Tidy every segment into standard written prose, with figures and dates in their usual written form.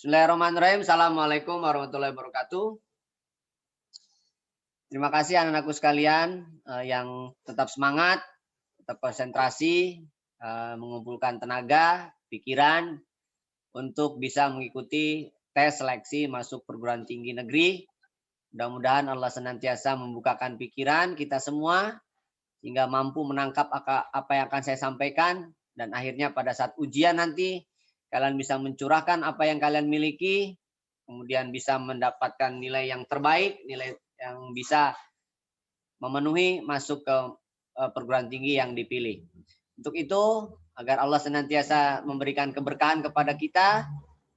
Bismillahirrahmanirrahim. Assalamualaikum warahmatullahi wabarakatuh. Terima kasih anak-anakku sekalian yang tetap semangat, tetap konsentrasi, mengumpulkan tenaga, pikiran untuk bisa mengikuti tes seleksi masuk perguruan tinggi negeri. Mudah-mudahan Allah senantiasa membukakan pikiran kita semua sehingga mampu menangkap apa yang akan saya sampaikan, dan akhirnya pada saat ujian nanti kalian bisa mencurahkan apa yang kalian miliki, kemudian bisa mendapatkan nilai yang terbaik, nilai yang bisa memenuhi masuk ke perguruan tinggi yang dipilih. Untuk itu, agar Allah senantiasa memberikan keberkahan kepada kita,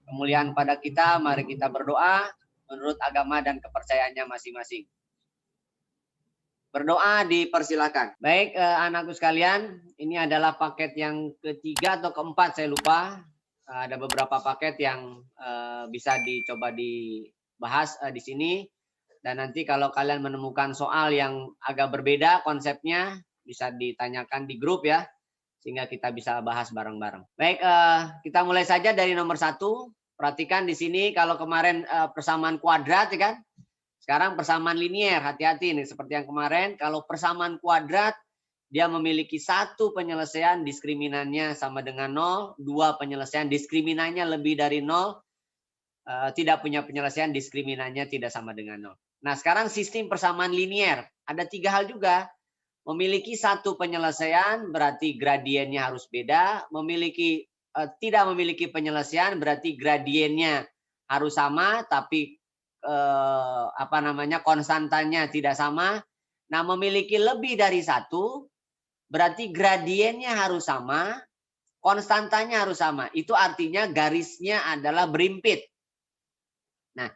kemuliaan pada kita, mari kita berdoa menurut agama dan kepercayaannya masing-masing. Berdoa dipersilakan. Baik, anakku sekalian, ini adalah paket yang ketiga atau keempat, saya lupa. Ada beberapa paket yang bisa dicoba dibahas di sini. Dan nanti kalau kalian menemukan soal yang agak berbeda konsepnya, bisa ditanyakan di grup ya, sehingga kita bisa bahas bareng-bareng. Baik, kita mulai saja dari nomor 1. Perhatikan di sini, kalau kemarin persamaan kuadrat, ya kan? Sekarang persamaan linier, hati-hati nih. Seperti yang kemarin, kalau persamaan kuadrat, dia memiliki satu penyelesaian diskriminannya sama dengan 0, dua penyelesaian diskriminannya lebih dari 0, tidak punya penyelesaian diskriminannya tidak sama dengan 0. Nah, sekarang sistem persamaan linier. Ada 3 hal juga. Memiliki satu penyelesaian berarti gradiennya harus beda. Tidak memiliki penyelesaian berarti gradiennya harus sama, tapi konstantanya tidak sama. Nah, memiliki lebih dari satu berarti gradiennya harus sama, konstantanya harus sama. Itu artinya garisnya adalah berimpit. Nah,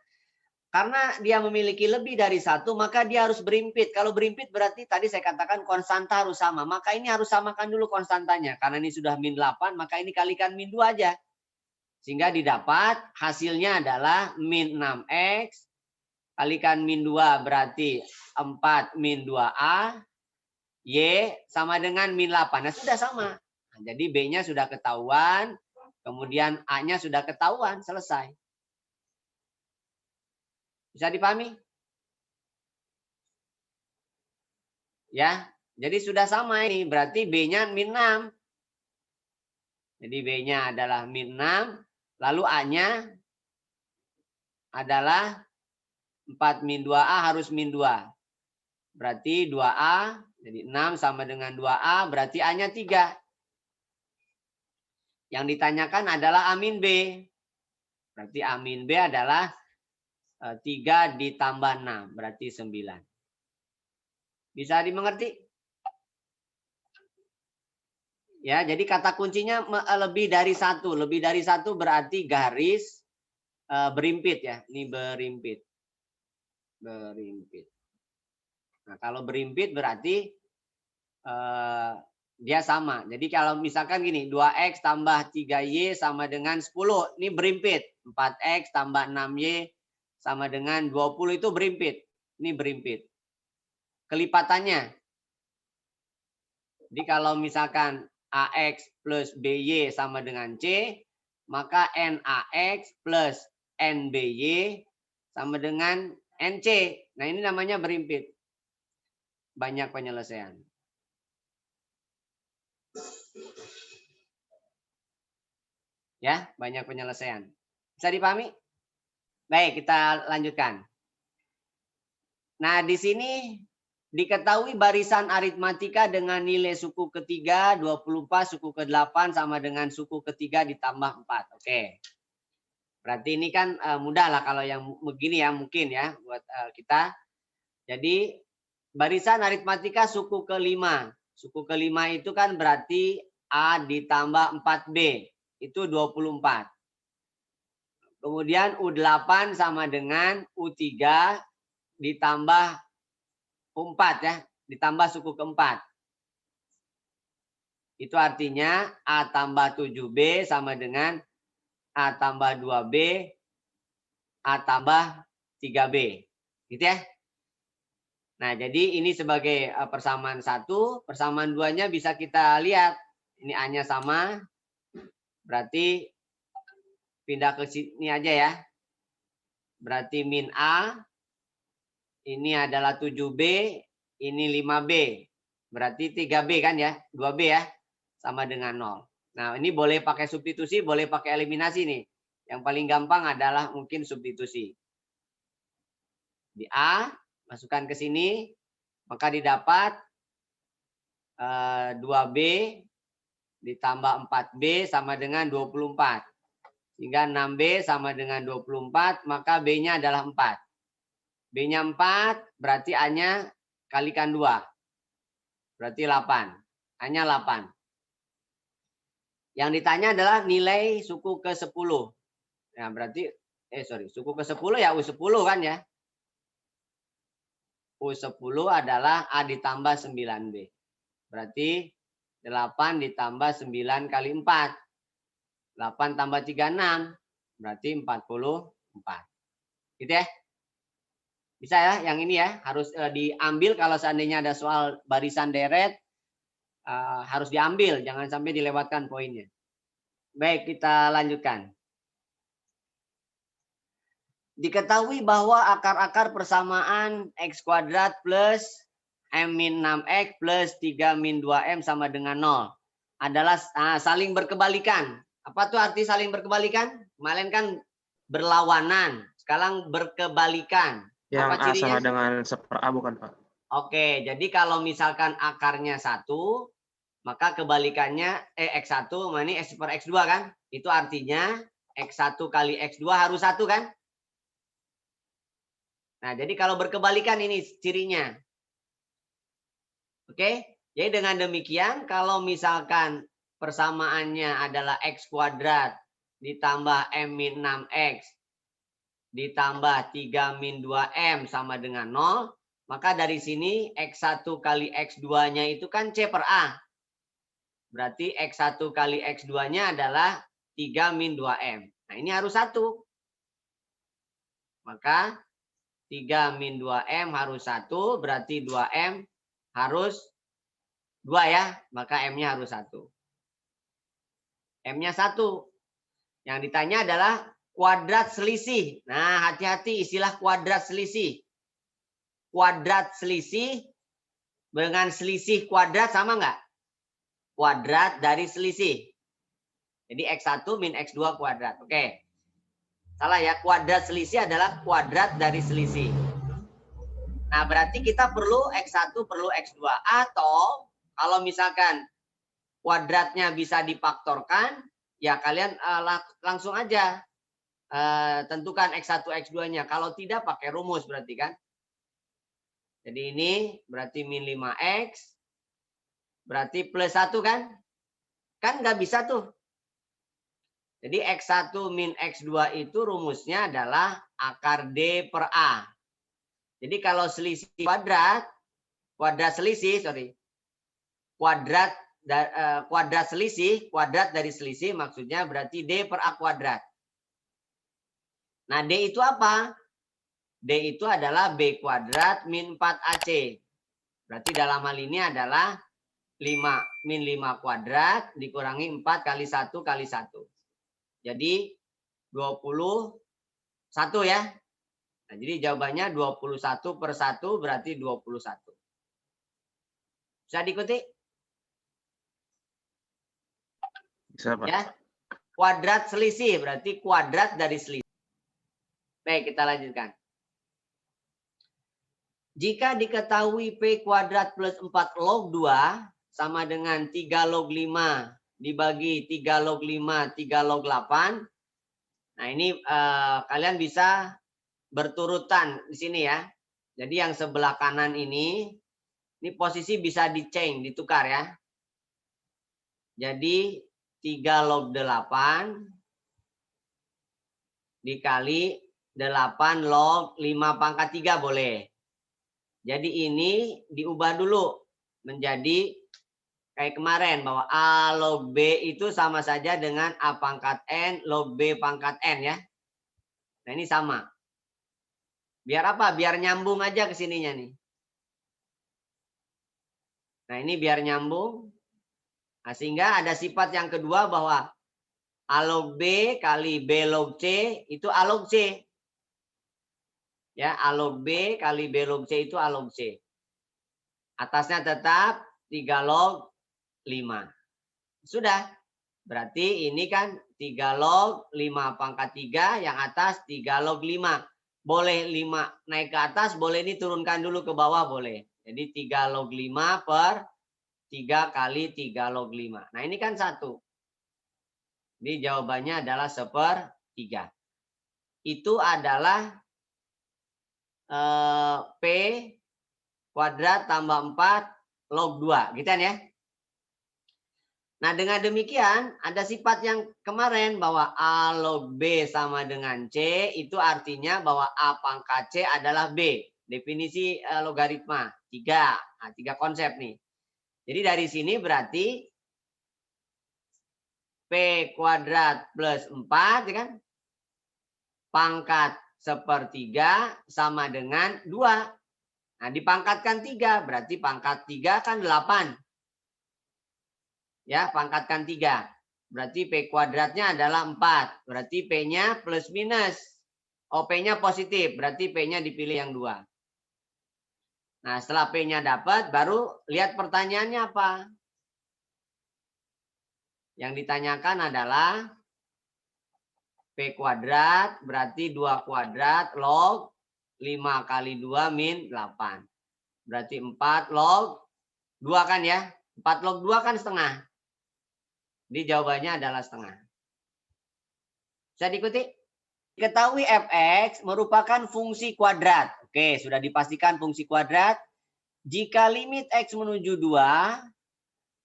karena dia memiliki lebih dari satu, maka dia harus berimpit. Kalau berimpit berarti tadi saya katakan konstanta harus sama. Maka ini harus samakan dulu konstantanya. Karena ini sudah min 8, maka ini kalikan min 2 aja. Sehingga didapat hasilnya adalah min 6x kalikan min 2 berarti 4 min 2A. Y sama dengan min 8. Nah, sudah sama. Nah, jadi B-nya sudah ketahuan. Kemudian A-nya sudah ketahuan. Selesai. Bisa dipahami? Ya, jadi sudah sama ini. Berarti B-nya min 6. Jadi B-nya adalah min 6. Lalu A-nya adalah 4 min 2A harus min 2. Berarti 2A. Jadi 6 sama dengan 2A. Berarti A-nya 3. Yang ditanyakan adalah A min B. Berarti A min B adalah 3 ditambah 6. Berarti 9. Bisa dimengerti? Ya, jadi kata kuncinya lebih dari satu. Lebih dari satu berarti garis berimpit ya. Ini berimpit. Berimpit. Nah, kalau berimpit berarti dia sama. Jadi kalau misalkan gini, 2x tambah 3y sama dengan 10. Ini berimpit. 4x tambah 6y sama dengan 20 itu berimpit. Ini berimpit. Kelipatannya. Jadi kalau misalkan AX plus BY sama dengan C, maka NAX plus NBY sama dengan NC. Nah, ini namanya berimpit. Banyak penyelesaian. Ya, banyak penyelesaian. Bisa dipahami? Baik, kita lanjutkan. Nah, di sini diketahui barisan aritmatika dengan nilai suku ketiga 24, suku ke-8 sama dengan suku ketiga ditambah 4. Oke. Berarti ini kan mudah lah kalau yang begini ya, mungkin ya buat kita. Jadi barisan aritmatika suku ke-5. Suku ke-5 itu kan berarti A ditambah 4B. Itu 24. Kemudian U8 sama dengan U3 ditambah U4 ya. Ditambah suku ke-4. Itu artinya A tambah 7B sama dengan A tambah 2B, A tambah 3B. Gitu ya. Nah, jadi ini sebagai persamaan 1. Persamaan 2-nya bisa kita lihat. Ini A-nya sama. Berarti pindah ke sini aja ya. Berarti min A, ini adalah 7B, ini 5B. Berarti 3B kan ya, 2B ya, sama dengan 0. Nah, ini boleh pakai substitusi, boleh pakai eliminasi nih. Yang paling gampang adalah mungkin substitusi. Di A, masukkan ke sini, maka didapat 2B ditambah 4B sama dengan 24. Sehingga 6B sama dengan 24, maka B-nya adalah 4. B-nya 4, berarti A-nya kalikan 2. Berarti 8. A-nya 8. Yang ditanya adalah nilai suku ke-10. Nah, berarti, suku ke-10 ya U10 kan ya. U10 adalah A ditambah 9B. Berarti 8 ditambah 9 kali 4. 8 tambah 3, 6. Berarti 44. Gitu ya. Bisa ya, yang ini ya. Harus diambil kalau seandainya ada soal barisan deret. Harus diambil. Jangan sampai dilewatkan poinnya. Baik, kita lanjutkan. Diketahui bahwa akar-akar persamaan X kuadrat plus M-6X plus 3-2M sama dengan 0. Adalah saling berkebalikan. Apa tuh arti saling berkebalikan? Kemarin kan berlawanan. Sekarang berkebalikan. Yang apa A cirinya? sama dengan 1/A bukan Pak? Oke, jadi kalau misalkan akarnya 1, maka kebalikannya X1 ini X per X2 kan? Itu artinya X1 kali X2 harus 1 kan? Nah, jadi kalau berkebalikan ini cirinya. Oke, jadi dengan demikian kalau misalkan persamaannya adalah X kuadrat ditambah M-6X ditambah 3-2M sama dengan 0, maka dari sini X1 kali X2-nya itu kan C per A. Berarti X1 kali X2-nya adalah 3-2M. Nah, ini harus 1. Maka 3-2M harus 1, berarti 2M harus 2 ya. Maka M-nya harus 1. M-nya 1. Yang ditanya adalah kuadrat selisih. Nah, hati-hati istilah kuadrat selisih. Kuadrat selisih dengan selisih kuadrat sama nggak? Kuadrat dari selisih. Jadi X1 min X2 kuadrat. Oke. Salah ya, kuadrat selisih adalah kuadrat dari selisih. Nah, berarti kita perlu X1 perlu X2. Atau kalau misalkan kuadratnya bisa difaktorkan, ya kalian langsung aja tentukan X1, X2-nya. Kalau tidak pakai rumus berarti kan. Jadi ini berarti min 5X. Berarti plus 1 kan? Kan nggak bisa tuh. Jadi X1 min X2 itu rumusnya adalah akar D per A. Jadi kalau selisih kuadrat selisih, kuadrat selisih, kuadrat dari selisih maksudnya berarti D per A kuadrat. Nah, D itu apa? D itu adalah B kuadrat min 4AC. Berarti dalam hal ini adalah 5 min 5 kuadrat dikurangi 4 kali 1 kali 1. Jadi 21 ya. Nah, jadi jawabannya 21 per 1 berarti 21. Bisa diikuti? Bisa Pak. Ya. Kuadrat selisih berarti kuadrat dari selisih. Baik, kita lanjutkan. Jika diketahui P kuadrat plus 4 log 2 sama dengan 3 log 5 dibagi 3 log 5, 3 log 8. Nah, ini kalian bisa berturutan di sini ya. Jadi yang sebelah kanan ini posisi bisa di-change, ditukar ya. Jadi 3 log 8 dikali 8 log 5 pangkat 3 boleh. Jadi ini diubah dulu menjadi kayak kemarin bahwa A log B itu sama saja dengan A pangkat N log B pangkat N ya. Nah, ini sama. Biar apa? Biar nyambung aja ke sininya nih. Nah, ini biar nyambung. Nah, sehingga ada sifat yang kedua bahwa A log B kali B log C itu A log C. Ya, A log B kali B log C itu A log C. Atasnya tetap 3 log 5. Sudah. Berarti ini kan 3 log 5 pangkat 3, yang atas 3 log 5. Boleh 5 naik ke atas, boleh diturunkan dulu ke bawah, boleh. Jadi 3 log 5 per 3 kali 3 log 5. Nah ini kan 1. Jadi jawabannya adalah 1/3. Itu adalah P kuadrat tambah 4 log 2. Gitu kan ya. Nah dengan demikian ada sifat yang kemarin bahwa A log B sama dengan C. Itu artinya bahwa A pangkat C adalah B. Definisi logaritma. 3. Nah, 3 konsep nih. Jadi dari sini berarti P kuadrat plus 4 ya kan. Pangkat 1/3 sama dengan 2. Nah, dipangkatkan 3, berarti pangkat 3 kan 8. Ya, pangkatkan 3. Berarti P kuadratnya adalah 4. Berarti P-nya plus minus. Oh, P-nya positif, berarti P-nya dipilih yang 2. Nah, setelah P-nya dapat, baru lihat pertanyaannya apa. Yang ditanyakan adalah P kuadrat, berarti 2 kuadrat log 5 kali 2 min 8. Berarti 4 log 2 kan ya. 4 log 2 kan setengah. Jadi jawabannya adalah setengah. Bisa diikuti? Ketahui fx merupakan fungsi kuadrat. Oke, sudah dipastikan fungsi kuadrat. Jika limit x menuju 2,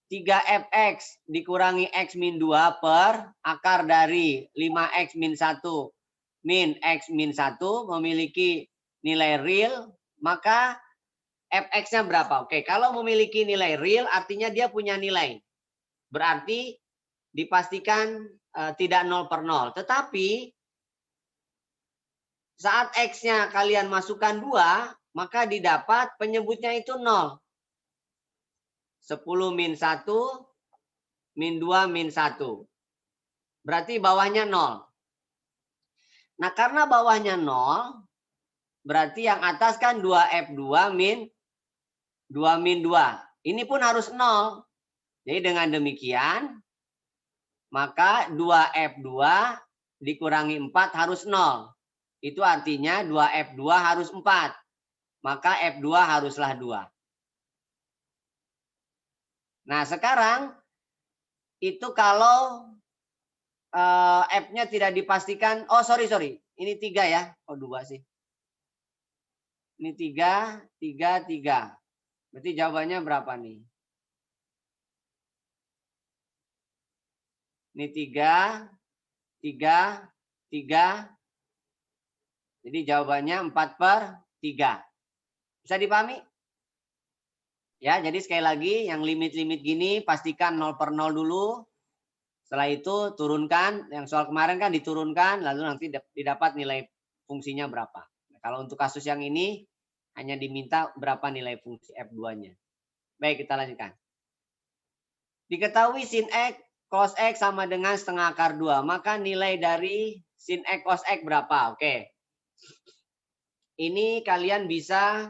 3fx dikurangi x min 2 per akar dari 5x min 1 min x min 1 memiliki nilai real, maka fx-nya berapa? Oke, kalau memiliki nilai real artinya dia punya nilai. Berarti dipastikan tidak 0/0. Tetapi saat x-nya kalian masukkan 2, maka didapat penyebutnya itu 0. 10 min 1 min 2 min 1. Berarti bawahnya 0. Nah, karena bawahnya 0, berarti yang atas kan 2F2 min 2 min 2. Ini pun harus 0. Jadi dengan demikian, maka 2F2 dikurangi 4 harus 0. Itu artinya 2F2 harus 4. Maka F2 haruslah 2. Nah, sekarang itu kalau F-nya tidak dipastikan. Oh, sorry. Ini 3 ya. Oh, 2 sih. Ini 3, 3, 3. Berarti jawabannya berapa nih? Ini 3, 3, 3. Jadi jawabannya 4/3. Bisa dipahami? Ya, jadi sekali lagi yang limit-limit gini pastikan 0/0 dulu. Setelah itu turunkan, yang soal kemarin kan diturunkan, lalu nanti didapat nilai fungsinya berapa. Nah, kalau untuk kasus yang ini hanya diminta berapa nilai fungsi F2-nya. Baik, kita lanjutkan. Diketahui sin X cos X sama dengan setengah akar 2. Maka nilai dari sin X cos X berapa? Oke. Ini kalian bisa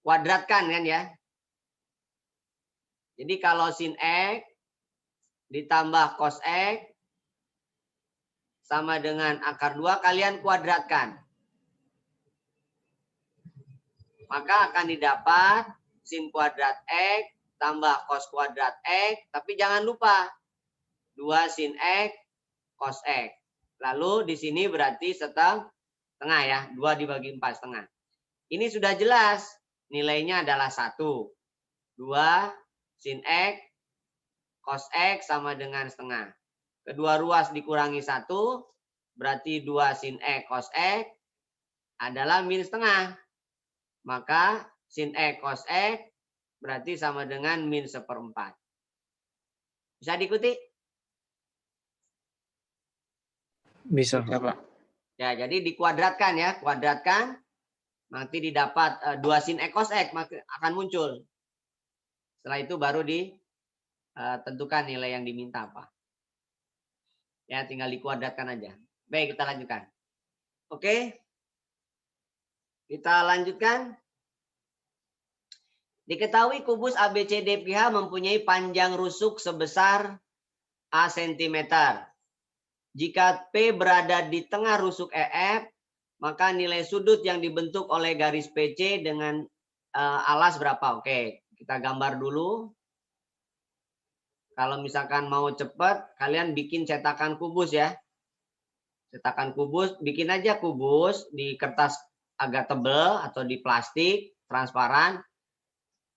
kuadratkan kan ya. Jadi kalau sin X ditambah cos X sama dengan akar 2, kalian kuadratkan. Maka akan didapat sin kuadrat X tambah cos kuadrat X. Tapi jangan lupa 2 sin X cos X. Lalu di sini berarti setengah ya. 2 dibagi 4 setengah. Ini sudah jelas. Nilainya adalah 1. 2 sin X cos X sama dengan setengah. Kedua ruas dikurangi 1. Berarti 2 sin X cos X adalah min setengah. Maka sin X cos X berarti sama dengan min 1/4. Bisa diikuti? Bisa, Pak. Ya, jadi dikuadratkan ya. Kuadratkan. Nanti didapat 2 sin X cos X akan muncul. Setelah itu baru tentukan nilai yang diminta apa. Ya, tinggal dikuadratkan aja. Baik, kita lanjutkan. Oke. Kita lanjutkan. Diketahui kubus ABCDFGH mempunyai panjang rusuk sebesar A cm. Jika P berada di tengah rusuk EF, maka nilai sudut yang dibentuk oleh garis PC dengan alas berapa? Oke, kita gambar dulu. Kalau misalkan mau cepat, kalian bikin cetakan kubus ya. Cetakan kubus, bikin aja kubus di kertas agak tebal atau di plastik transparan.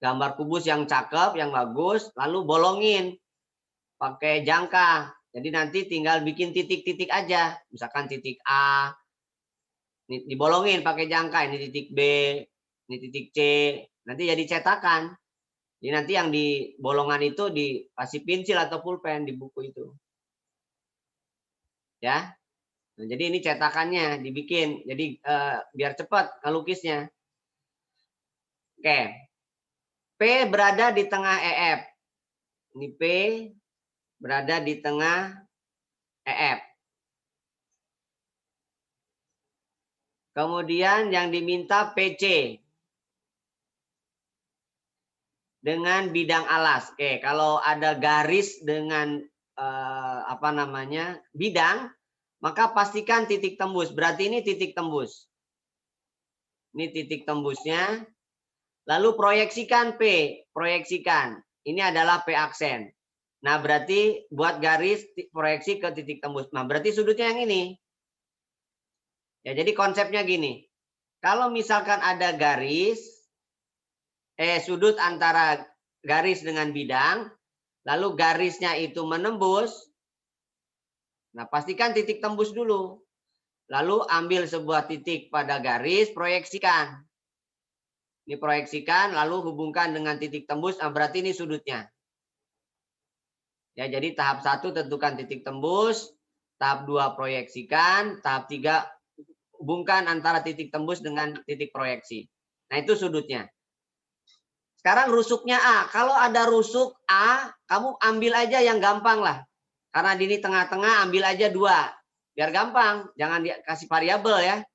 Gambar kubus yang cakep, yang bagus, lalu bolongin pakai jangka. Jadi nanti tinggal bikin titik-titik aja. Misalkan titik A, ini dibolongin pakai jangka, ini titik B, ini titik C. Nanti jadi cetakan. Jadi nanti yang di bolongan itu dikasih pensil atau pulpen di buku itu. Ya. Nah, jadi ini cetakannya dibikin. Jadi biar cepat ngelukisnya. Oke. P berada di tengah EF. Ini P berada di tengah EF. Kemudian yang diminta PC dengan bidang alas. Oke, kalau ada garis dengan bidang, maka pastikan titik tembus. Berarti ini titik tembus. Ini titik tembusnya. Lalu proyeksikan P, proyeksikan. Ini adalah P aksen. Nah, berarti buat garis proyeksi ke titik tembus. Nah, berarti sudutnya yang ini. Ya, jadi konsepnya gini. Kalau misalkan ada garis, sudut antara garis dengan bidang, lalu garisnya itu menembus, nah pastikan titik tembus dulu. Lalu ambil sebuah titik pada garis, proyeksikan. Ini proyeksikan, lalu hubungkan dengan titik tembus, nah berarti ini sudutnya. Ya, jadi tahap 1 tentukan titik tembus, tahap 2 proyeksikan, tahap 3 hubungkan antara titik tembus dengan titik proyeksi. Nah, itu sudutnya. Sekarang rusuknya A. Kalau ada rusuk A, kamu ambil aja yang gampang lah. Karena di ini tengah-tengah, ambil aja 2. Biar gampang, jangan dikasih variabel ya.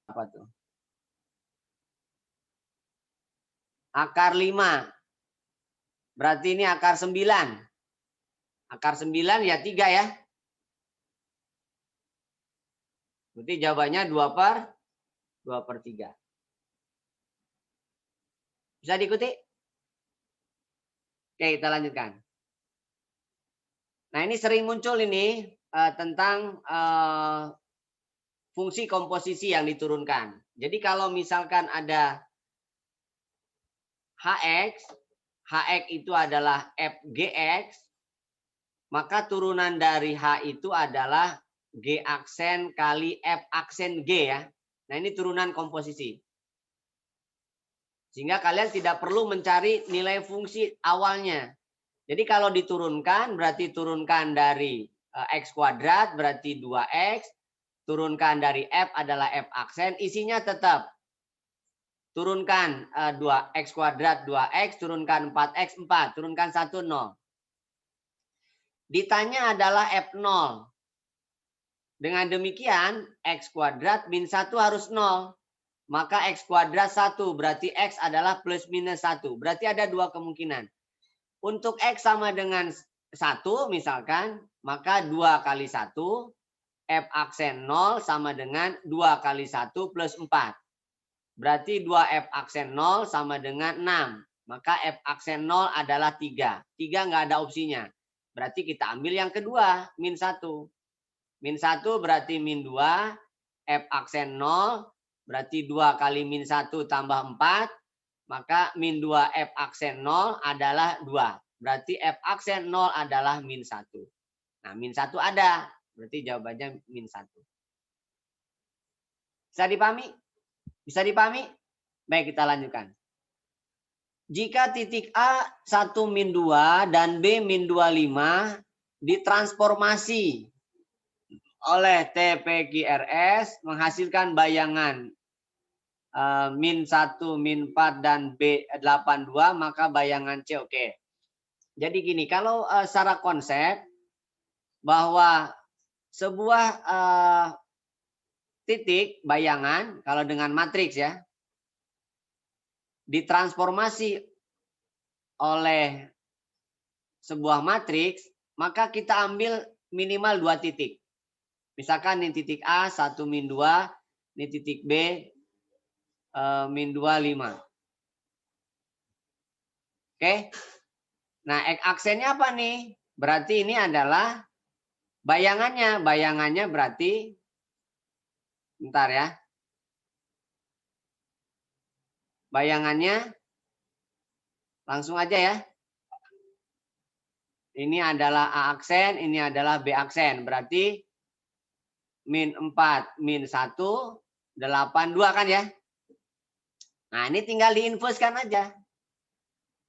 Apa tuh? Akar 5. Berarti ini akar 9. Akar 9 ya 3 ya. Berarti jawabannya 2/3. Bisa diikuti? Oke, kita lanjutkan. Nah, ini sering muncul ini tentang fungsi komposisi yang diturunkan. Jadi kalau misalkan ada HX, HX itu adalah FGX, maka turunan dari H itu adalah G aksen kali F aksen G ya. Nah, ini turunan komposisi. Sehingga kalian tidak perlu mencari nilai fungsi awalnya. Jadi kalau diturunkan berarti turunkan dari X kuadrat berarti 2X. Turunkan dari F adalah F aksen. Isinya tetap. Turunkan 2X kuadrat 2X. Turunkan 4X 4. Turunkan 1 0. Ditanya adalah F0. Dengan demikian X kuadrat min 1 harus 0. Maka X kuadrat 1. Berarti X adalah plus minus 1. Berarti ada 2 kemungkinan. Untuk X sama dengan 1 misalkan. Maka 2 kali 1. F aksen 0 sama dengan 2 kali 1 plus 4. Berarti 2F aksen 0 sama dengan 6. Maka F aksen 0 adalah 3. 3 nggak ada opsinya. Berarti kita ambil yang kedua, min 1. Min 1 berarti min 2. F aksen 0 berarti 2 kali min 1 tambah 4. Maka min 2 F aksen 0 adalah 2. Berarti F aksen 0 adalah min 1. Nah, min 1 ada. Berarti jawabannya min 1. Bisa dipahami? Bisa dipahami? Baik, kita lanjutkan. Jika titik A 1 min 2 dan B min 25 ditransformasi oleh TPQRS menghasilkan bayangan min 1, min 4, dan B 82, maka bayangan C oke. Jadi gini, kalau secara konsep bahwa sebuah titik bayangan kalau dengan matriks ya ditransformasi oleh sebuah matriks, maka kita ambil minimal 2 titik. Misalkan ini titik A 1 min 2, ini titik B min 2 5. Oke. Nah, X aksennya apa nih? Berarti ini adalah bayangannya. Bayangannya berarti bentar ya. Bayangannya langsung aja ya. Ini adalah A aksen, ini adalah B aksen. Berarti min 4, min 1, 8, 2 kan ya. Nah, ini tinggal diinfuskan aja.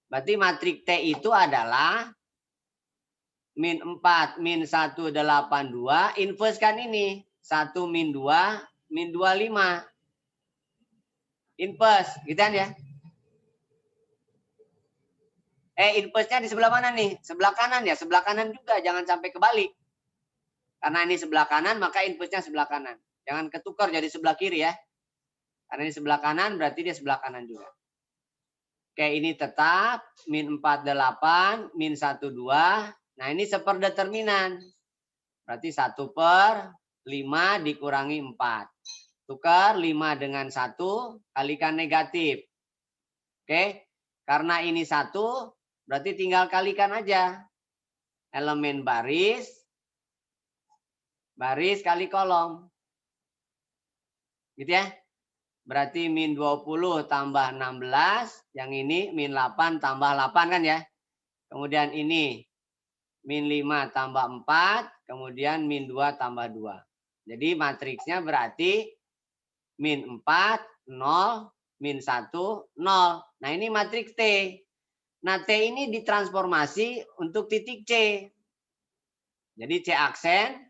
Berarti matriks T itu adalah min 4, min 1, 8, 2. Infuskan ini. 1 min 2, min 2, 5. Infus, gitu kan ya. Infusnya di sebelah mana nih? Sebelah kanan ya, sebelah kanan juga. Jangan sampai kebalik. Karena ini sebelah kanan, maka infusnya sebelah kanan. Jangan ketukar jadi sebelah kiri ya. Karena ini sebelah kanan, berarti dia sebelah kanan juga. Oke, ini tetap min 4, 8, min 1, 2. Nah, ini seperdeterminan. Berarti 1 per 5 dikurangi 4. Tukar 5 dengan 1, kalikan negatif. Oke, karena ini 1, berarti tinggal kalikan aja. Elemen baris kali kolom. Gitu ya. Berarti min 20 tambah 16. Yang ini min 8 tambah 8 kan ya. Kemudian ini min 5 tambah 4. Kemudian min 2 tambah 2. Jadi matriksnya berarti min 4, 0, min 1, 0. Nah ini matriks T. Nah T ini ditransformasi untuk titik C. Jadi C aksen.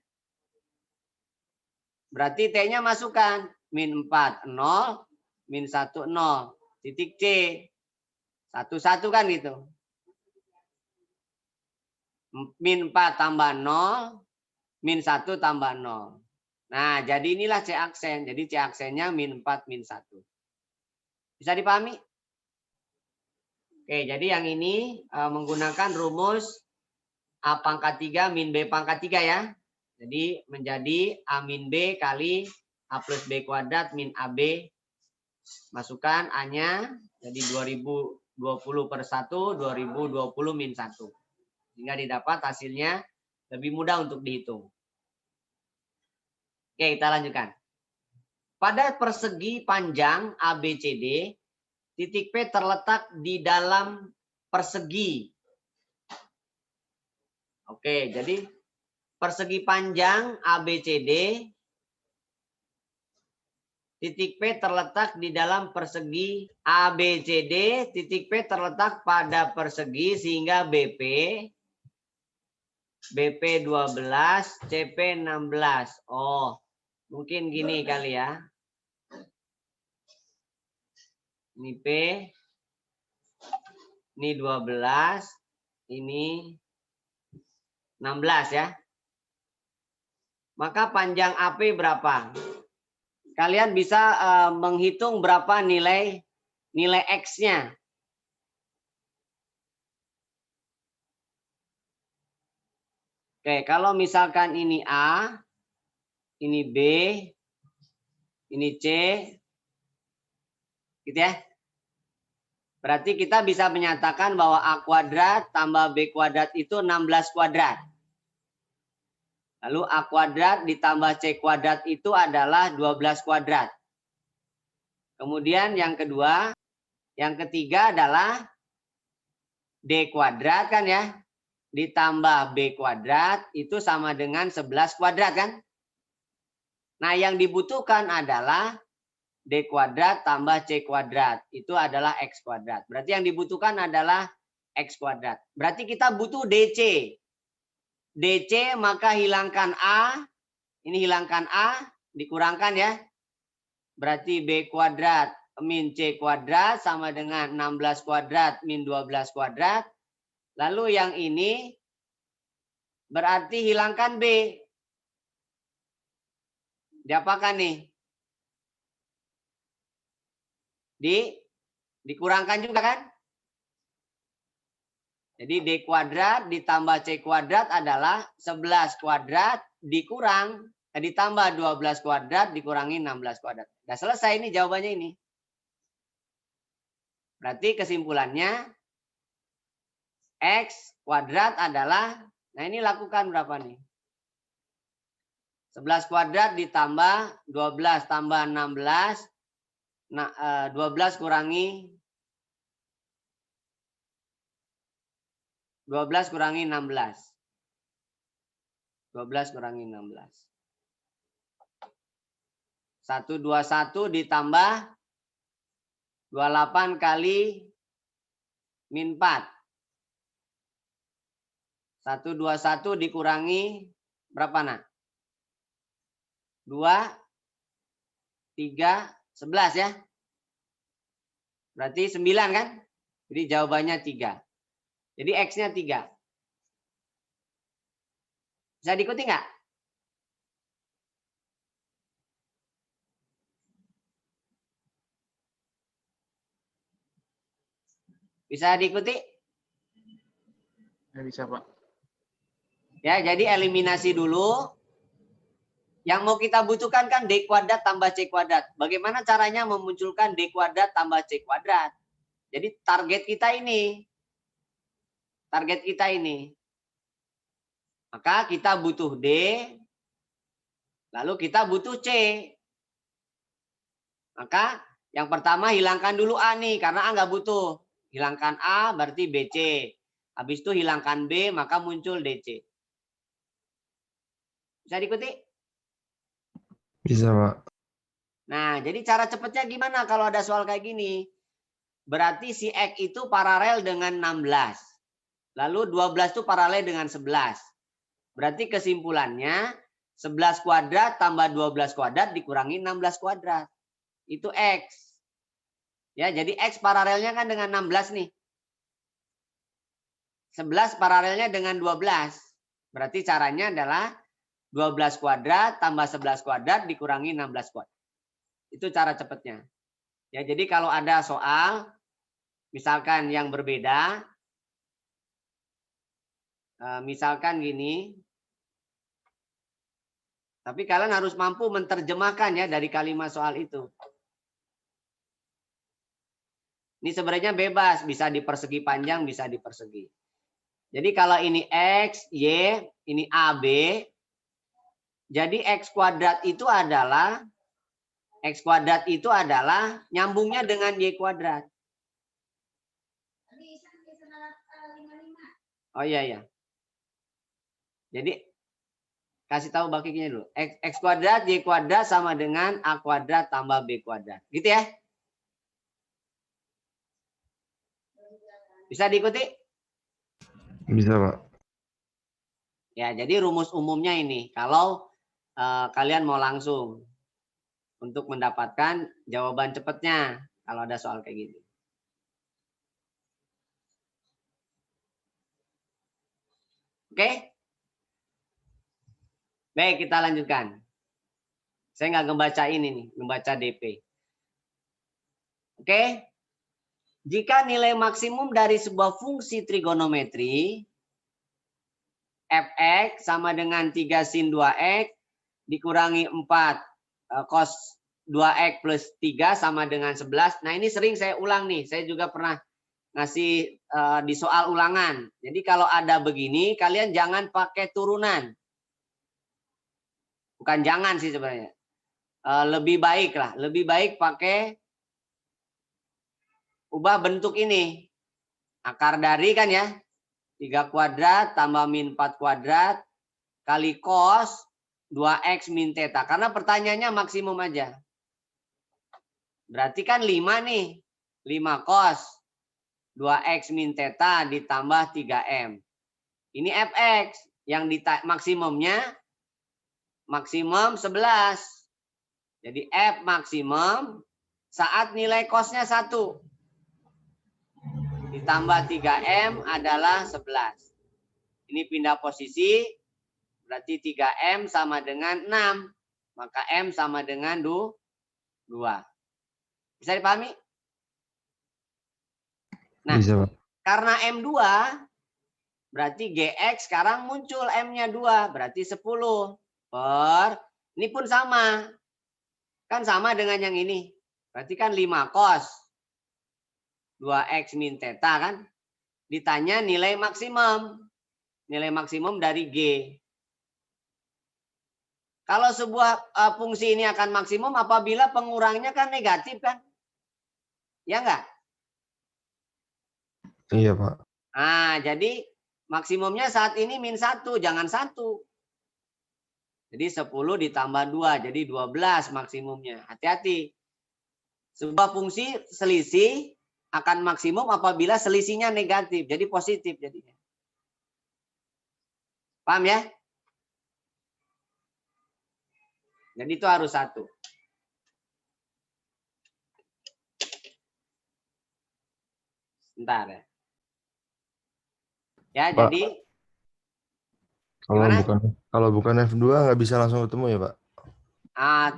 Berarti T-nya masukkan. Min 4, 0. Min 1, 0. Titik C. 1, 1 kan gitu. Min 4 tambah 0. Min 1 tambah 0. Nah jadi inilah C aksen. Jadi C aksennya min 4, min 1. Bisa dipahami? Oke, jadi yang ini menggunakan rumus A pangkat 3 min B pangkat 3 ya. Jadi menjadi A min B kali A plus B kuadrat min AB. Masukkan A-nya jadi 2020 per 1, 2020 min 1. Sehingga didapat hasilnya lebih mudah untuk dihitung. Oke, kita lanjutkan. Pada persegi panjang ABCD, titik P terletak di dalam persegi. Oke, jadi persegi panjang ABCD, titik P terletak di dalam persegi ABCD, titik P terletak pada persegi sehingga BP 12, CP 16. Oh, mungkin gini kali ya. Ini P, ini 12, ini 16 ya. Maka panjang AP berapa? Kalian bisa menghitung berapa nilai X-nya. Oke, kalau misalkan ini A, ini B, ini C, gitu ya. Berarti kita bisa menyatakan bahwa A kuadrat tambah B kuadrat itu 16 kuadrat. Lalu A kuadrat ditambah C kuadrat itu adalah 12 kuadrat. Kemudian yang kedua, yang ketiga adalah D kuadrat kan ya. Ditambah B kuadrat itu sama dengan 11 kuadrat kan. Nah yang dibutuhkan adalah D kuadrat tambah C kuadrat. Itu adalah X kuadrat. Berarti yang dibutuhkan adalah X kuadrat. Berarti kita butuh DC. DC maka hilangkan A. Ini hilangkan A. Dikurangkan ya. Berarti B kuadrat min C kuadrat sama dengan 16 kuadrat min 12 kuadrat. Lalu yang ini berarti hilangkan B. Diapakan nih? Dikurangkan juga kan? Jadi D kuadrat ditambah C kuadrat adalah 11 kuadrat ditambah 12 kuadrat dikurangi 16 kuadrat. Udah selesai ini jawabannya ini. Berarti kesimpulannya X kuadrat adalah, nah ini lakukan berapa nih? 11 kuadrat ditambah 12 tambah 16. Nah, 12 kurangi 16. 12 kurangi 16. 121 ditambah 28 kali min 4. 121 dikurangi berapa nak? 2, 3, 11 ya. Berarti 9 kan? Jadi jawabannya 3. Jadi X-nya 3. Bisa diikuti nggak? Bisa diikuti? Nggak bisa, Pak. Ya, jadi eliminasi dulu. Yang mau kita butuhkan kan D kuadrat tambah C kuadrat. Bagaimana caranya memunculkan D kuadrat tambah C kuadrat? Jadi target kita ini. Target kita ini. Maka kita butuh D. Lalu kita butuh C. Maka yang pertama hilangkan dulu A nih. Karena A nggak butuh. Hilangkan A berarti BC. Habis itu hilangkan B maka muncul DC. Bisa diikuti? Bisa, Pak. Nah, jadi cara cepatnya gimana kalau ada soal kayak gini? Berarti si X itu paralel dengan 16. Lalu 12 itu paralel dengan 11. Berarti kesimpulannya 11 kuadrat tambah 12 kuadrat dikurangi 16 kuadrat. Itu X. Ya, jadi X paralelnya kan dengan 16 nih. 11 paralelnya dengan 12. Berarti caranya adalah 12 kuadrat tambah 11 kuadrat dikurangi 16 kuadrat. Itu cara cepatnya. Ya, jadi kalau ada soal misalkan yang berbeda, misalkan gini, tapi kalian harus mampu menerjemahkan ya dari kalimat soal itu. Ini sebenarnya bebas, bisa di persegi panjang, bisa di persegi. Jadi kalau ini X, Y, ini AB, jadi X kuadrat itu adalah nyambungnya dengan Y kuadrat. Oh iya ya. Jadi kasih tahu bakinya dulu. X kuadrat Y kuadrat sama dengan A kuadrat tambah B kuadrat. Gitu ya. Bisa diikuti? Bisa, Pak. Ya, jadi rumus umumnya ini. Kalau kalian mau langsung untuk mendapatkan jawaban cepatnya kalau ada soal kayak gini. Oke? Baik, kita lanjutkan. Saya nggak ngebaca ini nih, ngebaca DP. Oke? Jika nilai maksimum dari sebuah fungsi trigonometri fx sama dengan 3 sin 2x dikurangi 4 cos 2x plus 3 sama dengan 11. Nah, ini sering saya ulang nih. Saya juga pernah ngasih di soal ulangan. Jadi kalau ada begini, kalian jangan pakai turunan. Bukan jangan sih sebenarnya. Lebih baik lah. Lebih baik pakai ubah bentuk ini. Akar dari kan ya. 3 kuadrat tambah min 4 kuadrat kali cos 2x min theta. Karena pertanyaannya maksimum aja. Berarti kan 5 nih. 5 cos 2x min theta ditambah 3m. Ini fx. Yang maksimumnya maksimum 11. Jadi F maksimum saat nilai cosnya 1. ditambah 3M adalah 11. Ini pindah posisi, berarti 3M sama dengan 6. Maka M sama dengan 2. Bisa dipahami? Nah, Bisa, Pak. karena M2, berarti GX sekarang muncul M-nya 2. Berarti 10 per, ini pun sama. Kan sama dengan yang ini. Berarti kan 5 cos 2X min theta kan. Ditanya nilai maksimum. Nilai maksimum dari G. Kalau sebuah fungsi ini akan maksimum apabila pengurangnya kan negatif kan? Ya enggak? Iya, Pak. Nah, jadi maksimumnya saat ini min 1, jangan 1. Jadi 10 ditambah 2, jadi 12 maksimumnya. Hati-hati. Sebuah fungsi selisih akan maksimum apabila selisihnya negatif, jadi positif jadinya. Paham ya? Jadi itu harus 1. Bentar ya. Ya, Pak, jadi kalau gimana? bukan F2 nggak bisa langsung ketemu ya, Pak?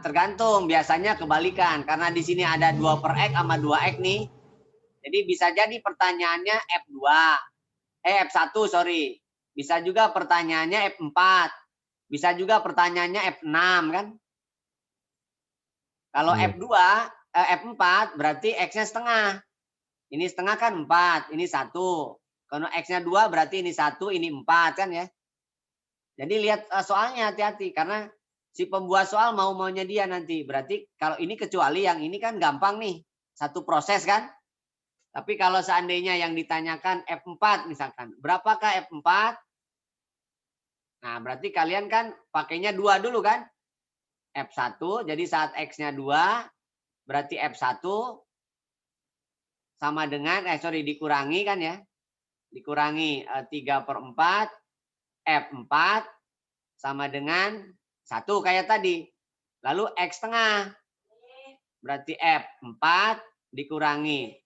Tergantung, biasanya kebalikan. Karena di sini ada 2 per X sama 2X nih. Jadi bisa jadi pertanyaannya F2. F1, sorry. Bisa juga pertanyaannya F4. Bisa juga pertanyaannya F6 kan. Kalau Iya. F4 berarti X-nya setengah. Ini setengah kan 4, ini 1. Kalau X-nya 2 berarti ini 1, ini 4 kan ya. Jadi lihat soalnya hati-hati karena si pembuat soal mau-maunya dia nanti. Berarti kalau ini kecuali yang ini kan gampang nih. Satu proses kan. Tapi kalau seandainya yang ditanyakan F4 misalkan. Berapakah F4? Nah berarti kalian kan pakainya 2 dulu kan. F1. Jadi saat X-nya 2. Berarti F1 sama dengan, dikurangi kan ya. Dikurangi 3 per 4. F4 sama dengan 1 kayak tadi. Lalu X setengah. Berarti F4 dikurangi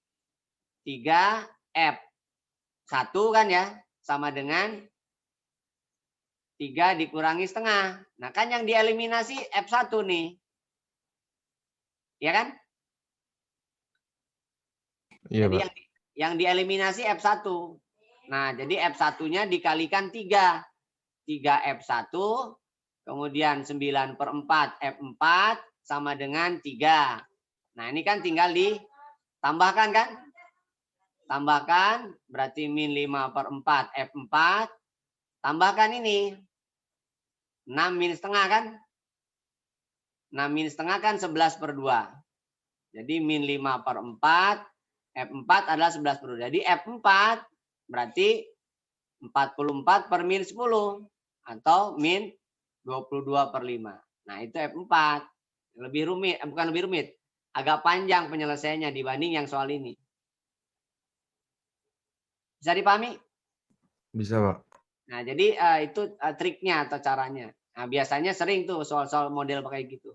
3 F1 kan ya. Sama dengan 3 dikurangi setengah. Nah kan yang dieliminasi F1 nih. Ya kan? Iya, Jadi Pak. yang dieliminasi F1. Nah jadi F1-nya dikalikan 3. 3F1. Kemudian 9 per 4 F4 sama dengan 3. Nah ini kan tinggal ditambahkan kan? Tambahkan berarti min 5 per 4 F4. Tambahkan ini. 6 min setengah kan? 6 min setengah kan 11 per 2. Jadi min 5 per 4. F4 adalah 11 per 2. Jadi F4 berarti 44 per min 10. Atau min 22 per 5. Nah itu F4. Lebih rumit, bukan lebih rumit. Agak panjang penyelesaiannya dibanding yang soal ini. Bisa dipahami? Bisa, Pak. Nah jadi itu triknya atau caranya. Nah biasanya sering tuh soal-soal model kayak gitu.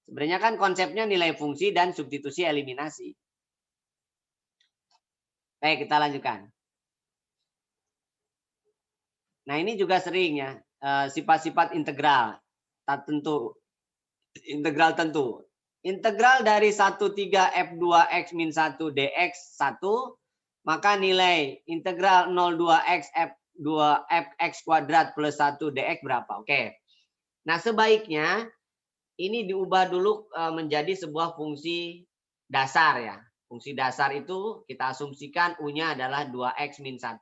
Sebenarnya kan konsepnya nilai fungsi dan substitusi eliminasi. Baik, kita lanjutkan. Nah ini juga sering ya. Sifat-sifat integral. Tak tentu. Integral tentu. Integral dari 13F2X min 1 dx 1. Maka nilai integral 02X F2Fx kuadrat plus 1 dx berapa? Oke. Nah sebaiknya ini diubah dulu menjadi sebuah fungsi dasar ya. Fungsi dasar itu kita asumsikan U-nya adalah 2X min 1.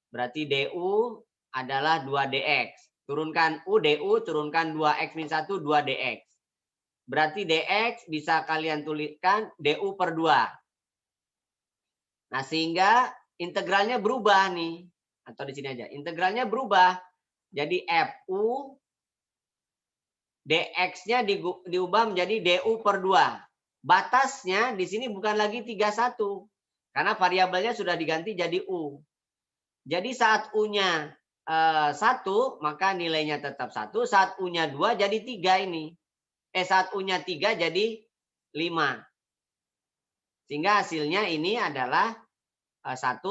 Berarti DU adalah 2dx. Turunkan U, DU, turunkan 2X min 1, 2dx. Berarti dx bisa kalian tuliskan DU per 2. Nah sehingga integralnya berubah nih. Atau di sini aja. Integralnya berubah. Jadi FU dx-nya diubah menjadi du per 2. Batasnya di sini bukan lagi 31. Karena variabelnya sudah diganti jadi u. Jadi saat u-nya 1, maka nilainya tetap 1. Saat u-nya 2 jadi 3 ini. Saat u-nya 3 jadi 5. Sehingga hasilnya ini adalah 1,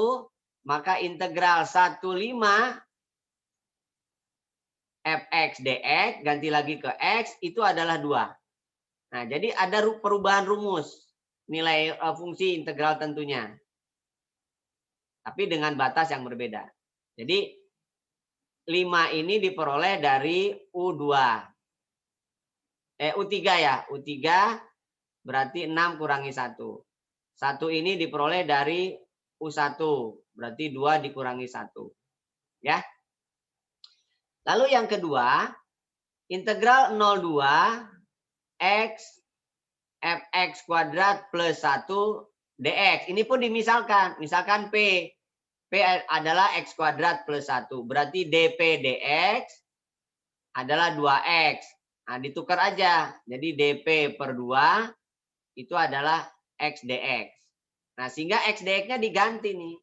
maka integral 15 fx dx ganti lagi ke x itu adalah 2. Nah, jadi ada perubahan rumus nilai fungsi integral tentunya. Tapi dengan batas yang berbeda. Jadi 5 ini diperoleh dari U2. U3 ya. U3 berarti 6 kurangi 1. 1 ini diperoleh dari U1. Berarti 2 dikurangi 1. Ya. Lalu yang kedua, integral 02 x fx kuadrat plus 1 dx. Ini pun dimisalkan. Misalkan P. P adalah x kuadrat plus 1. Berarti dp dx adalah 2x. Nah, ditukar aja. Jadi dp per 2 itu adalah x dx. Nah, sehingga x dx-nya diganti nih.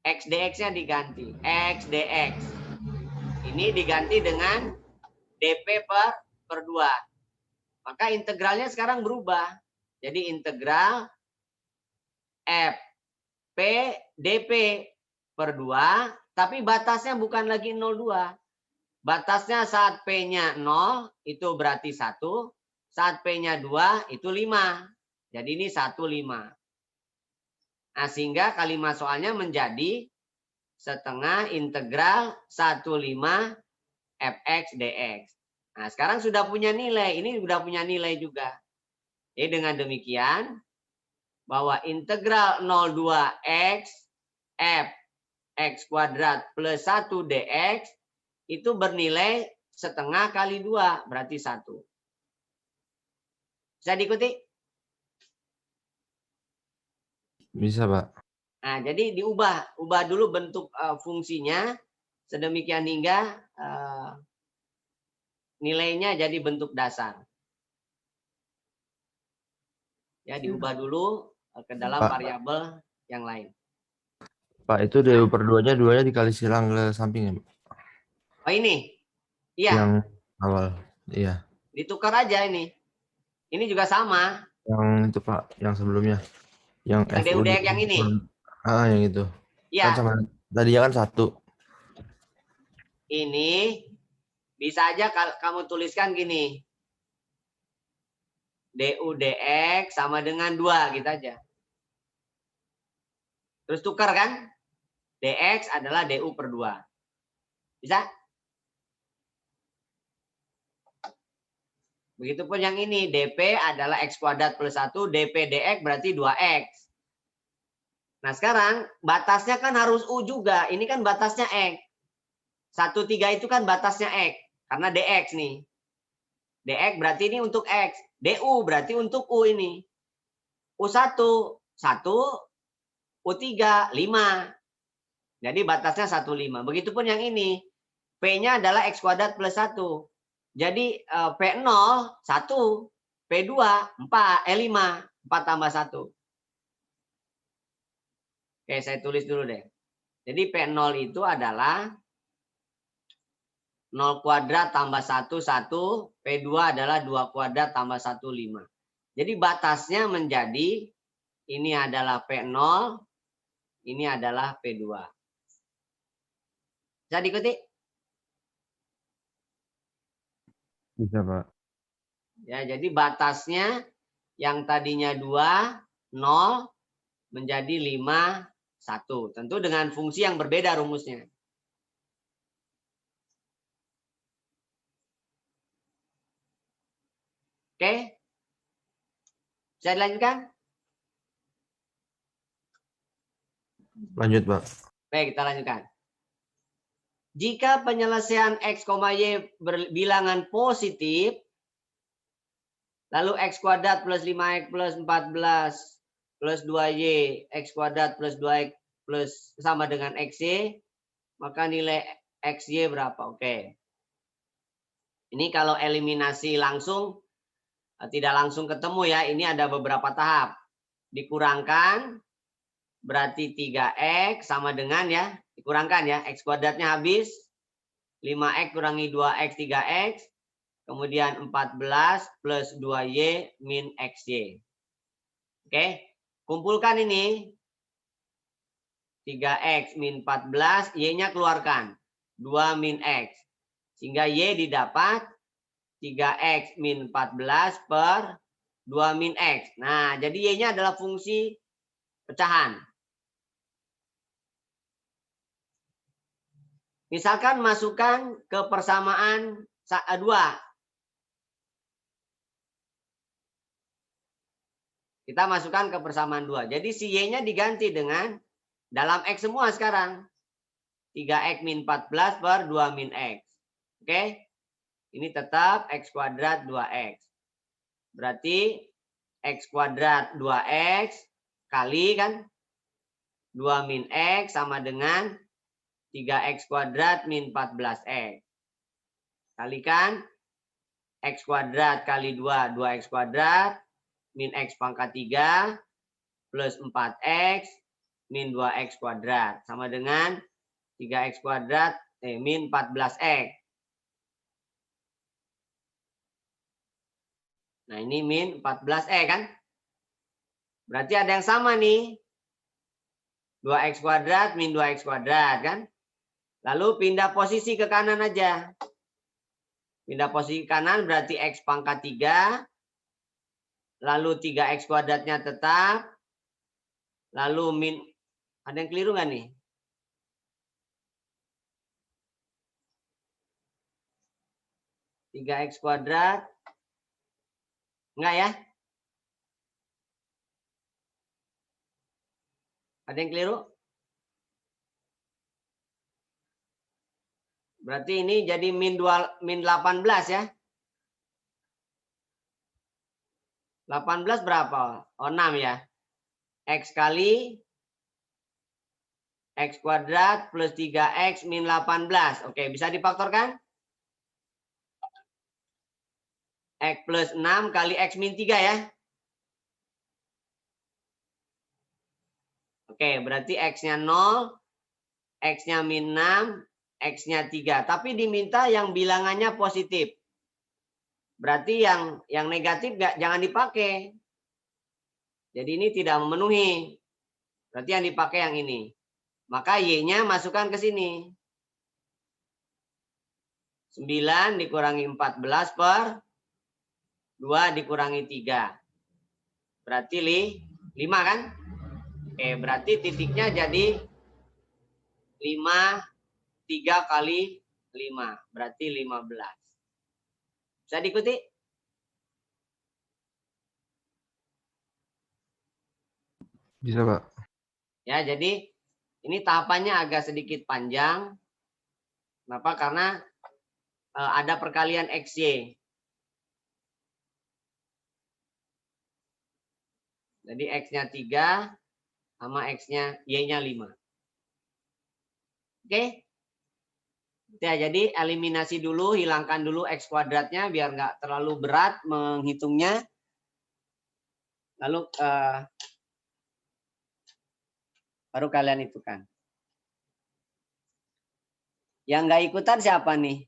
X dx-nya diganti. X dx. Ini diganti dengan dp per 2. Maka integralnya sekarang berubah. Jadi integral f p dp per 2. Tapi batasnya bukan lagi 0,2. Batasnya saat P-nya 0 itu berarti 1. Saat P-nya 2 itu 5. Jadi ini 1, 5. Nah, sehingga kalimat soalnya menjadi setengah integral 15 fx dx. Nah, sekarang sudah punya nilai. Ini sudah punya nilai juga. Jadi dengan demikian, bahwa integral 02x f x kuadrat plus 1 dx itu bernilai setengah kali 2, berarti 1. Bisa diikuti? Bisa, Pak. Nah, jadi ubah dulu bentuk fungsinya sedemikian hingga nilainya jadi bentuk dasar. Ya, diubah dulu ke dalam Pak. variabel yang lain. Pak, itu DU per 2-nya 2-nya dikali silang ke samping ya, Pak? Oh, ini? Iya. Yang awal. Iya. Ditukar aja ini. Ini juga sama. Yang itu, Pak, yang sebelumnya. Yang Yang FU DUDX yang ini. yang itu. Kan Iya. sama tadinya kan 1. Ini bisa aja kamu tuliskan gini. DUDX sama dengan 2 gitu aja. Terus tukar kan? DX adalah DU per 2. Bisa? Begitupun yang ini. DP adalah X kuadrat plus 1. DP DX berarti 2X. Nah, sekarang batasnya kan harus U juga. Ini kan batasnya X. 1,3 itu kan batasnya X. Karena DX nih. DX berarti ini untuk X. DU berarti untuk U ini. U1, 1. U3, 5. Jadi batasnya 1,5. Begitupun yang ini. P-nya adalah X kuadrat plus 1. Jadi P0, 1. P2, 4. 5. 4 tambah 1. Oke, saya tulis dulu deh. Jadi P0 itu adalah 0 kuadrat tambah 1, 1. P2 adalah 2 kuadrat tambah 1, 5. Jadi batasnya menjadi ini adalah P0, ini adalah P2. Bisa diikuti? Bisa, Pak. Ya, jadi batasnya yang tadinya 2, 0 menjadi 5, 1. Tentu dengan fungsi yang berbeda rumusnya. Oke? Bisa dilanjutkan? Lanjut, Pak. Baik, kita lanjutkan. Jika penyelesaian X, Y berbilangan positif, lalu X kuadrat plus 5X plus 14 plus 2Y, X kuadrat plus 2X plus sama dengan XY, maka nilai XY berapa? Oke. Ini kalau eliminasi langsung, tidak langsung ketemu ya. Ini ada beberapa tahap. Dikurangkan, berarti 3X sama dengan ya. Dikurangkan ya. X kuadratnya habis. 5X kurangi 2X, 3X. Kemudian 14 plus 2Y min XY. Oke. Kumpulkan ini. 3X min 14, Y-nya keluarkan. 2 min X. Sehingga Y didapat 3X min 14 per 2 min X. Nah, jadi Y-nya adalah fungsi pecahan. Misalkan masukkan ke persamaan 2. Kita masukkan ke persamaan 2. Jadi si Y-nya diganti dengan dalam X semua sekarang. 3X min 14 per 2 min X. Oke? Ini tetap X kuadrat 2X. Berarti X kuadrat 2X kali kan 2 min X sama dengan 3X kuadrat min 14X. Kalikan X kuadrat kali 2, 2X kuadrat min X pangkat 3 plus 4X min 2X kuadrat. Sama dengan 3X kuadrat min 14X. Nah ini min 14X kan. Berarti ada yang sama nih. 2X kuadrat min 2X kuadrat kan. Lalu pindah posisi ke kanan aja. Pindah posisi ke kanan berarti X pangkat 3. Lalu 3X kuadratnya tetap. Lalu min. Ada yang keliru nggak nih? Tiga X kuadrat. Enggak ya? Ada yang keliru? Berarti ini jadi min 18 ya. 18 berapa? Oh 6 ya. X kali X kuadrat plus 3X min 18. Oke, bisa difaktorkan? X plus 6 kali X min 3 ya. Oke, berarti X-nya 0, X-nya min 6, X-nya 3. Tapi diminta yang bilangannya positif. Berarti yang negatif jangan dipakai. Jadi ini tidak memenuhi. Berarti yang dipakai yang ini. Maka Y-nya masukkan ke sini. 9 dikurangi 14 per 2 dikurangi 3. Berarti 5 kan? Oke, berarti titiknya jadi 5, 3 kali 5. Berarti 15. Bisa diikuti? Bisa, Pak. Ya, jadi ini tahapannya agak sedikit panjang. Kenapa? Karena ada perkalian XY. Jadi X-nya 3 sama X-nya Y-nya 5. Oke? Ya, jadi eliminasi dulu, hilangkan dulu X kuadratnya biar nggak terlalu berat menghitungnya. Lalu baru kalian itukan. Yang nggak ikutan siapa nih?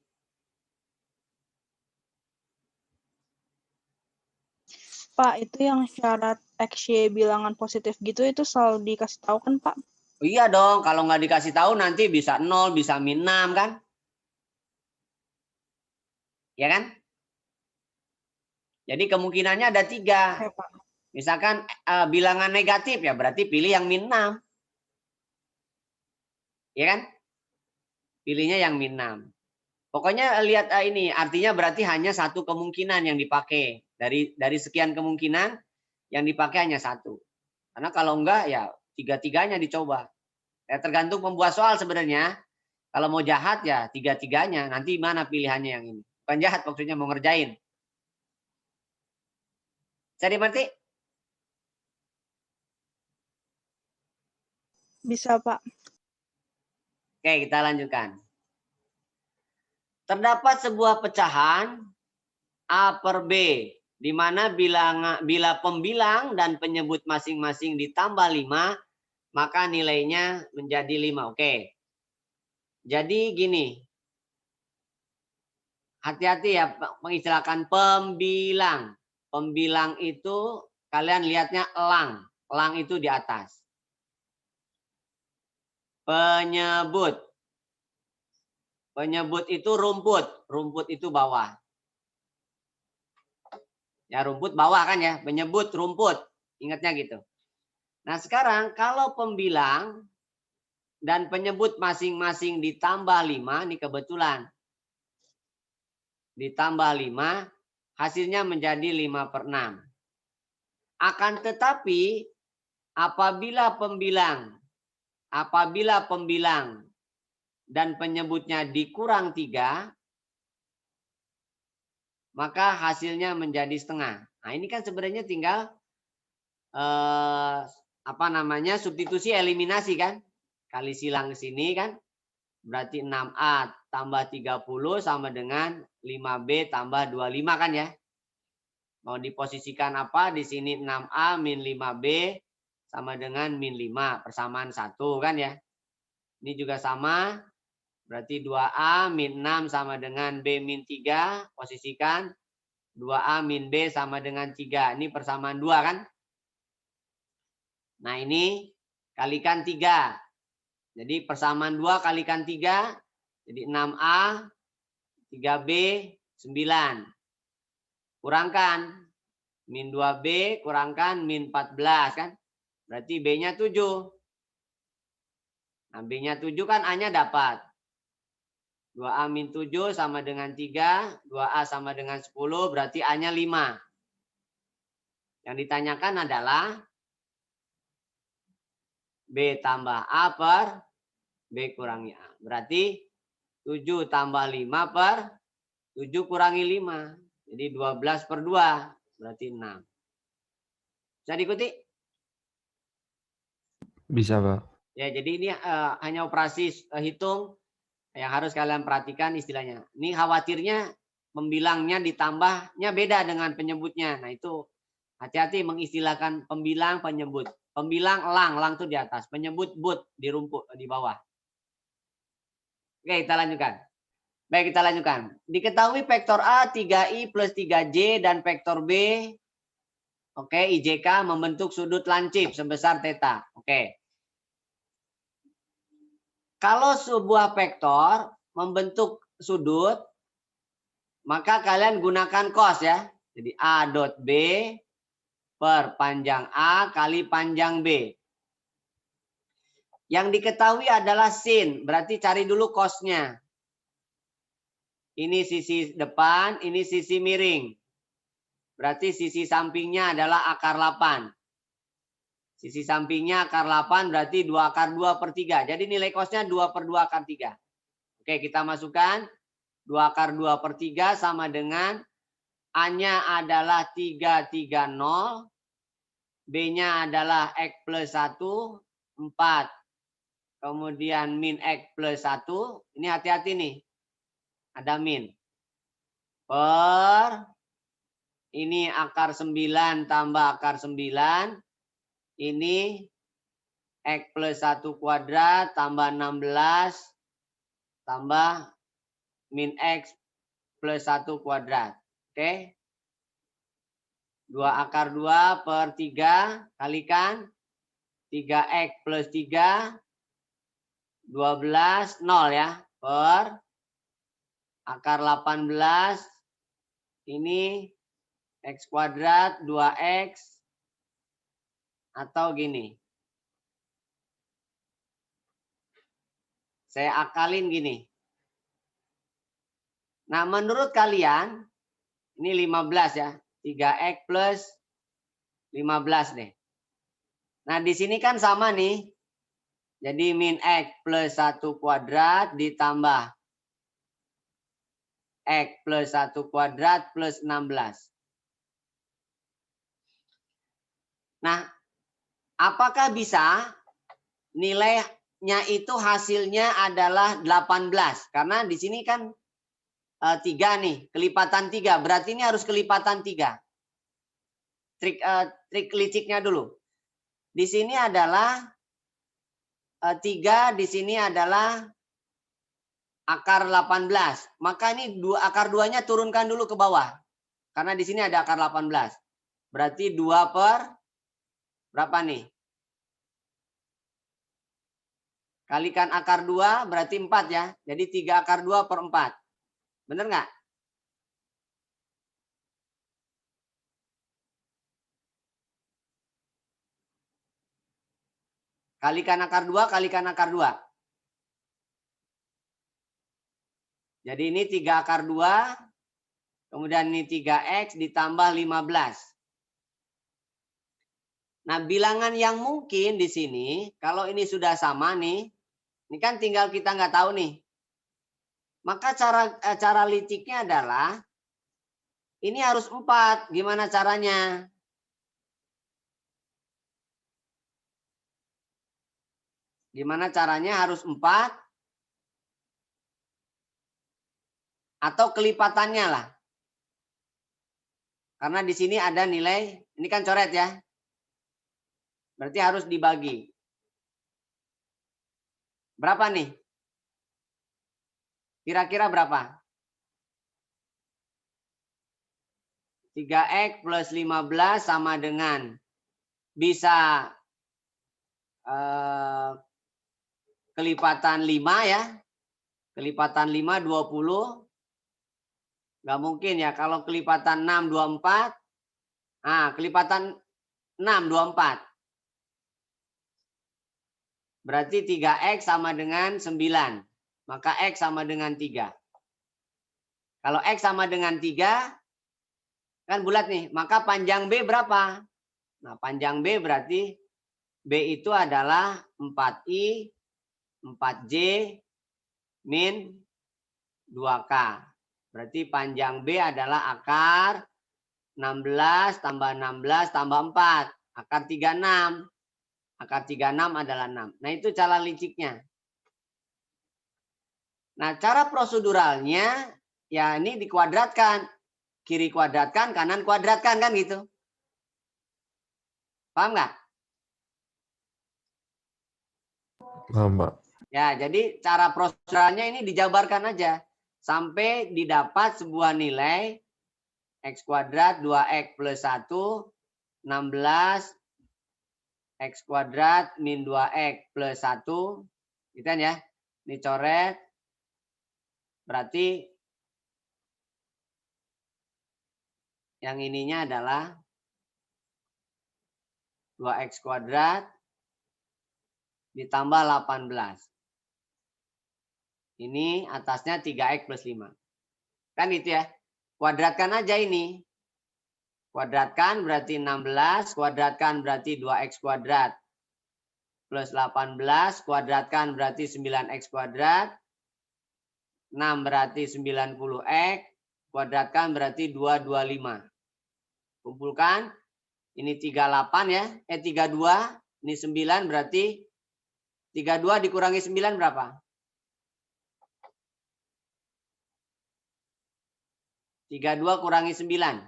Pak, itu yang syarat XY bilangan positif gitu itu selalu dikasih tahu kan, Pak? Oh, iya dong, kalau nggak dikasih tahu nanti bisa 0, bisa min 6 kan? Ya kan? Jadi kemungkinannya ada 3. Ya, Pak. Misalkan bilangan negatif ya berarti pilih yang min 6. Ya kan? Pilihnya yang min 6. Pokoknya lihat ini, artinya berarti hanya satu kemungkinan yang dipakai. Dari sekian kemungkinan yang dipakai hanya satu. Karena kalau enggak ya tiga-tiganya dicoba. Ya, tergantung pembuat soal sebenarnya. Kalau mau jahat ya tiga-tiganya. Nanti mana pilihannya yang ini? Bukan jahat maksudnya mau ngerjain. Bisa dimengerti? Bisa, Pak. Oke, kita lanjutkan. Terdapat sebuah pecahan A per B, di mana bila pembilang dan penyebut masing-masing ditambah 5, maka nilainya menjadi 5. Oke. Jadi gini. Hati-hati ya mengistilahkan pembilang. Pembilang itu kalian lihatnya elang. Elang itu di atas. Penyebut. Penyebut itu rumput. Rumput itu bawah. Ya, rumput bawah kan ya. Penyebut rumput. Ingatnya gitu. Nah, sekarang kalau pembilang dan penyebut masing-masing ditambah 5, ini kebetulan. Ditambah 5, hasilnya menjadi 5/6. Akan tetapi, apabila pembilang dan penyebutnya dikurang 3, maka hasilnya menjadi setengah. Nah, ini kan sebenarnya tinggal substitusi eliminasi kan. Kali silang ke sini kan. Berarti 6A tambah 30 sama dengan 5B tambah 25 kan ya. Mau diposisikan apa? Di sini 6A min 5B sama dengan min 5. Persamaan 1 kan ya. Ini juga sama. Berarti 2A min 6 sama dengan B min 3. Posisikan 2A min B sama dengan 3. Ini persamaan 2 kan. Nah ini kalikan 3. Jadi persamaan 2 kalikan 3. Jadi 6A, 3B, 9. Kurangkan. Min 2B kurangkan min 14 kan. Berarti B-nya 7. Nah B-nya 7 kan A-nya dapat. 2A min 7 sama dengan 3. 2A sama dengan 10. Berarti A-nya 5. Yang ditanyakan adalah B tambah A per B kurangi A. Berarti 7 tambah 5 per 7 kurangi 5. Jadi 12/2. Berarti 6. Bisa diikuti? Bisa, Pak. Ya, jadi ini hanya operasi hitung yang harus kalian perhatikan istilahnya. Ini khawatirnya pembilangnya ditambahnya beda dengan penyebutnya. Nah, itu hati-hati mengistilahkan pembilang, penyebut. Pembilang elang tuh di atas. Penyebut but di rumput di bawah. Oke, kita lanjutkan. Baik, kita lanjutkan. Diketahui vektor A 3I plus 3J dan vektor B IJK membentuk sudut lancip sebesar theta. Oke. Kalau sebuah vektor membentuk sudut, maka kalian gunakan cos ya. Jadi A dot B per panjang A kali panjang B. Yang diketahui adalah sin, berarti cari dulu cosnya. Ini sisi depan, ini sisi miring. Berarti sisi sampingnya adalah akar 8. Sisi sampingnya akar 8 berarti 2 akar 2/3. Jadi nilai cosnya 2/2 akar 3. Oke, kita masukkan. 2 akar 2/3 sama dengan A-nya adalah 330. B-nya adalah X plus 1, 4. Kemudian min X plus 1. Ini hati-hati nih. Ada min. Per. Ini akar 9 tambah akar 9. Ini X plus 1 kuadrat tambah 16. Tambah min X plus 1 kuadrat. Oke. 2 akar 2 per 3 kalikan 3X plus 3 12 0 ya per akar 18 ini X kuadrat 2X atau gini. Saya akalin gini. Nah, menurut kalian ini 15 ya. 3X plus 15 deh. Nah, di sini kan sama nih. Jadi min X plus 1 kuadrat ditambah X plus 1 kuadrat plus 16. Nah, apakah bisa nilainya itu hasilnya adalah 18? Karena di sini kan 3 nih, kelipatan 3. Berarti ini harus kelipatan 3. Trik liciknya dulu. Di sini adalah 3, di sini adalah akar 18. Maka ini akar 2-nya turunkan dulu ke bawah. Karena di sini ada akar 18. Berarti 2/18. Berapa nih? Kalikan akar 2 berarti 4 ya. Jadi 3 akar 2 per 4. Bener nggak? Kalikan akar 2, kalikan akar 2. Jadi ini 3 akar 2, kemudian ini 3X ditambah 15. Nah, bilangan yang mungkin di sini, kalau ini sudah sama nih, ini kan tinggal kita nggak tahu nih. Maka cara liciknya adalah, ini harus 4. Gimana caranya? Gimana caranya harus 4? Atau kelipatannya lah. Karena di sini ada nilai, ini kan coret ya. Berarti harus dibagi. Berapa nih? Kira-kira berapa? 3X plus 15 sama dengan bisa kelipatan 5 ya. Kelipatan 5, 20. Nggak mungkin ya. Kalau kelipatan 6, 24. Nah, kelipatan 6, 24. Berarti 3X sama dengan 9. Maka X sama dengan 3. Kalau X sama dengan 3, kan bulat nih. Maka panjang B berapa? Nah, panjang B berarti B itu adalah 4I, 4J, min 2K. Berarti panjang B adalah akar 16 tambah 16 tambah 4. Akar 36. Akar 36 adalah 6. Nah, itu cara liciknya. Nah, cara proseduralnya, ya ini dikuadratkan. Kiri kuadratkan, kanan kuadratkan, kan gitu. Paham nggak? Paham, Pak. Ya, jadi cara proseduralnya ini dijabarkan aja. Sampai didapat sebuah nilai X kuadrat 2X plus 1, 16, X kuadrat min 2X plus 1. Gitu kan ya. Ini coret. Berarti yang ininya adalah 2X kuadrat ditambah 18. Ini atasnya 3X plus 5. Kan itu ya. Kuadratkan aja ini. Kuadratkan berarti 16. Kuadratkan berarti 2X kuadrat. Plus 18. Kuadratkan berarti 9X kuadrat. 6 berarti 90X. Kuadratkan berarti 225. Kumpulkan. Ini 38 ya. 32. Ini 9 berarti 32 dikurangi 9 berapa? 32 kurangi 9.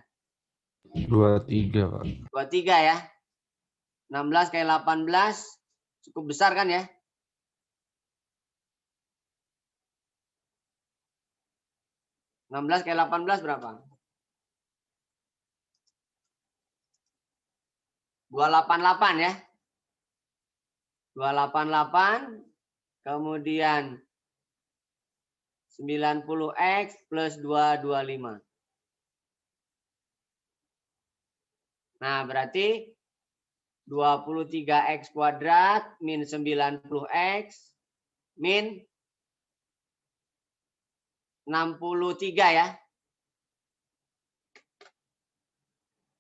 23, Pak. 23 ya. 16 kali 18 cukup besar kan ya? Enam belas kali 18 berapa? 288 ya. 288 kemudian 90X plus 225. Nah, berarti 23X kuadrat min 90X min 63 ya.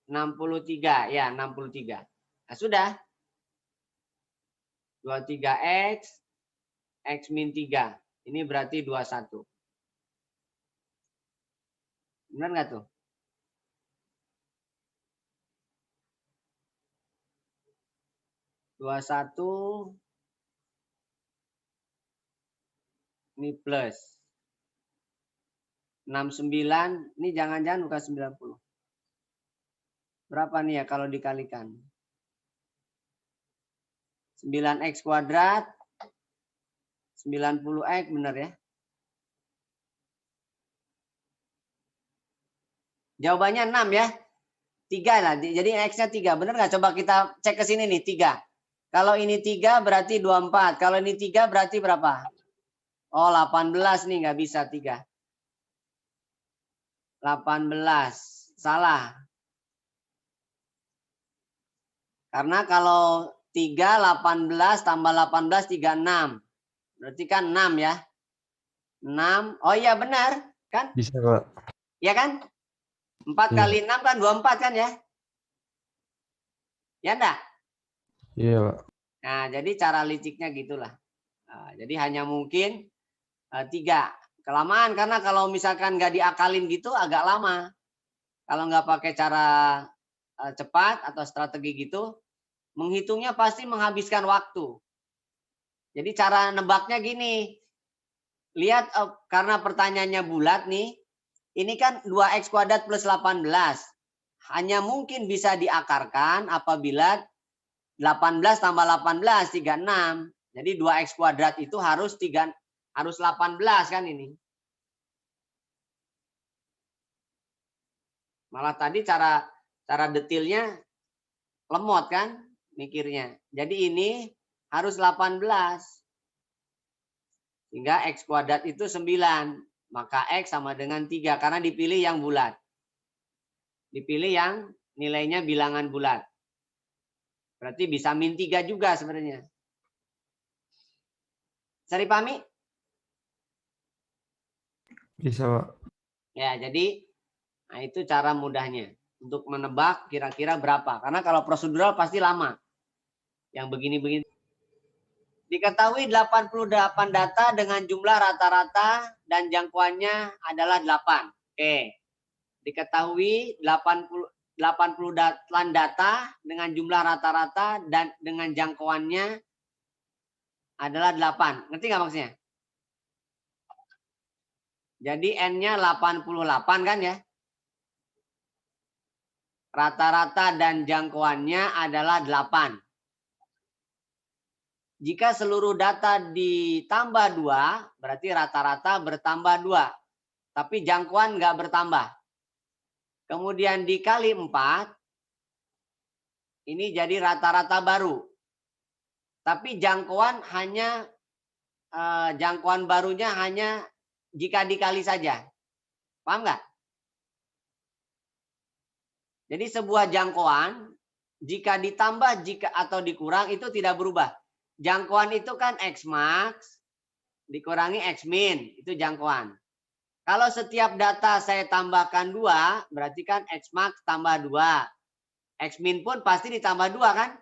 63 ya, 63. Nah, sudah. 23X X min 3. Ini berarti 21. Benar nggak tuh? Dua satu ini plus 69 ini jangan-jangan bukan 90. Berapa nih ya kalau dikalikan? 9X kuadrat 90X benar ya? Jawabannya 6 ya. 3 lah. Jadi X-nya 3. Benar nggak? Coba kita cek ke sini nih, 3. Kalau ini 3 berarti 24. Kalau ini 3 berarti berapa? Oh, 18 nih, nggak bisa 3. 18. Salah. Karena kalau 3, 18 tambah 18, 36. Berarti kan 6 ya. 6. Oh iya benar. Kan? Bisa, Pak. Iya kan? 4 Iya. kali 6 kan 24 kan ya? Ya enggak? Iya, Pak. Nah, jadi cara liciknya gitulah. Nah, jadi hanya mungkin 3. Kelamaan karena kalau misalkan nggak diakalin gitu agak lama. Kalau nggak pakai cara cepat atau strategi gitu, menghitungnya pasti menghabiskan waktu. Jadi cara nebaknya gini. Lihat karena pertanyaannya bulat nih, ini kan 2x kuadrat plus 18. Hanya mungkin bisa diakarkan apabila 18 tambah 18, 36. Jadi 2x kuadrat itu harus 18 kan ini. Malah tadi cara detailnya lemot kan mikirnya. Jadi ini harus 18. Sehingga X kuadrat itu 9. Maka X sama dengan 3 karena dipilih yang bulat. Dipilih yang nilainya bilangan bulat. Berarti bisa min 3 juga sebenarnya. Bisa dipahami? Bisa, Pak. Ya, jadi nah itu cara mudahnya. Untuk menebak kira-kira berapa. Karena kalau prosedural pasti lama. Yang begini-begini. Diketahui 88 data dengan jumlah rata-rata dan jangkauannya adalah 8. Oke. Diketahui 88 data dengan jumlah rata-rata dan dengan jangkauannya adalah 8. Ngerti nggak maksudnya? Jadi N-nya 88 kan ya? Rata-rata dan jangkauannya adalah 8. Jika seluruh data ditambah 2, berarti rata-rata bertambah 2. Tapi jangkauan nggak bertambah. Kemudian dikali 4, ini jadi rata-rata baru. Tapi jangkauan barunya hanya jika dikali saja. Paham nggak? Jadi sebuah jangkauan jika ditambah atau dikurang itu tidak berubah. Jangkauan itu kan X max dikurangi X min, itu jangkauan. Kalau setiap data saya tambahkan 2, berarti kan X max tambah 2. X min pun pasti ditambah 2 kan?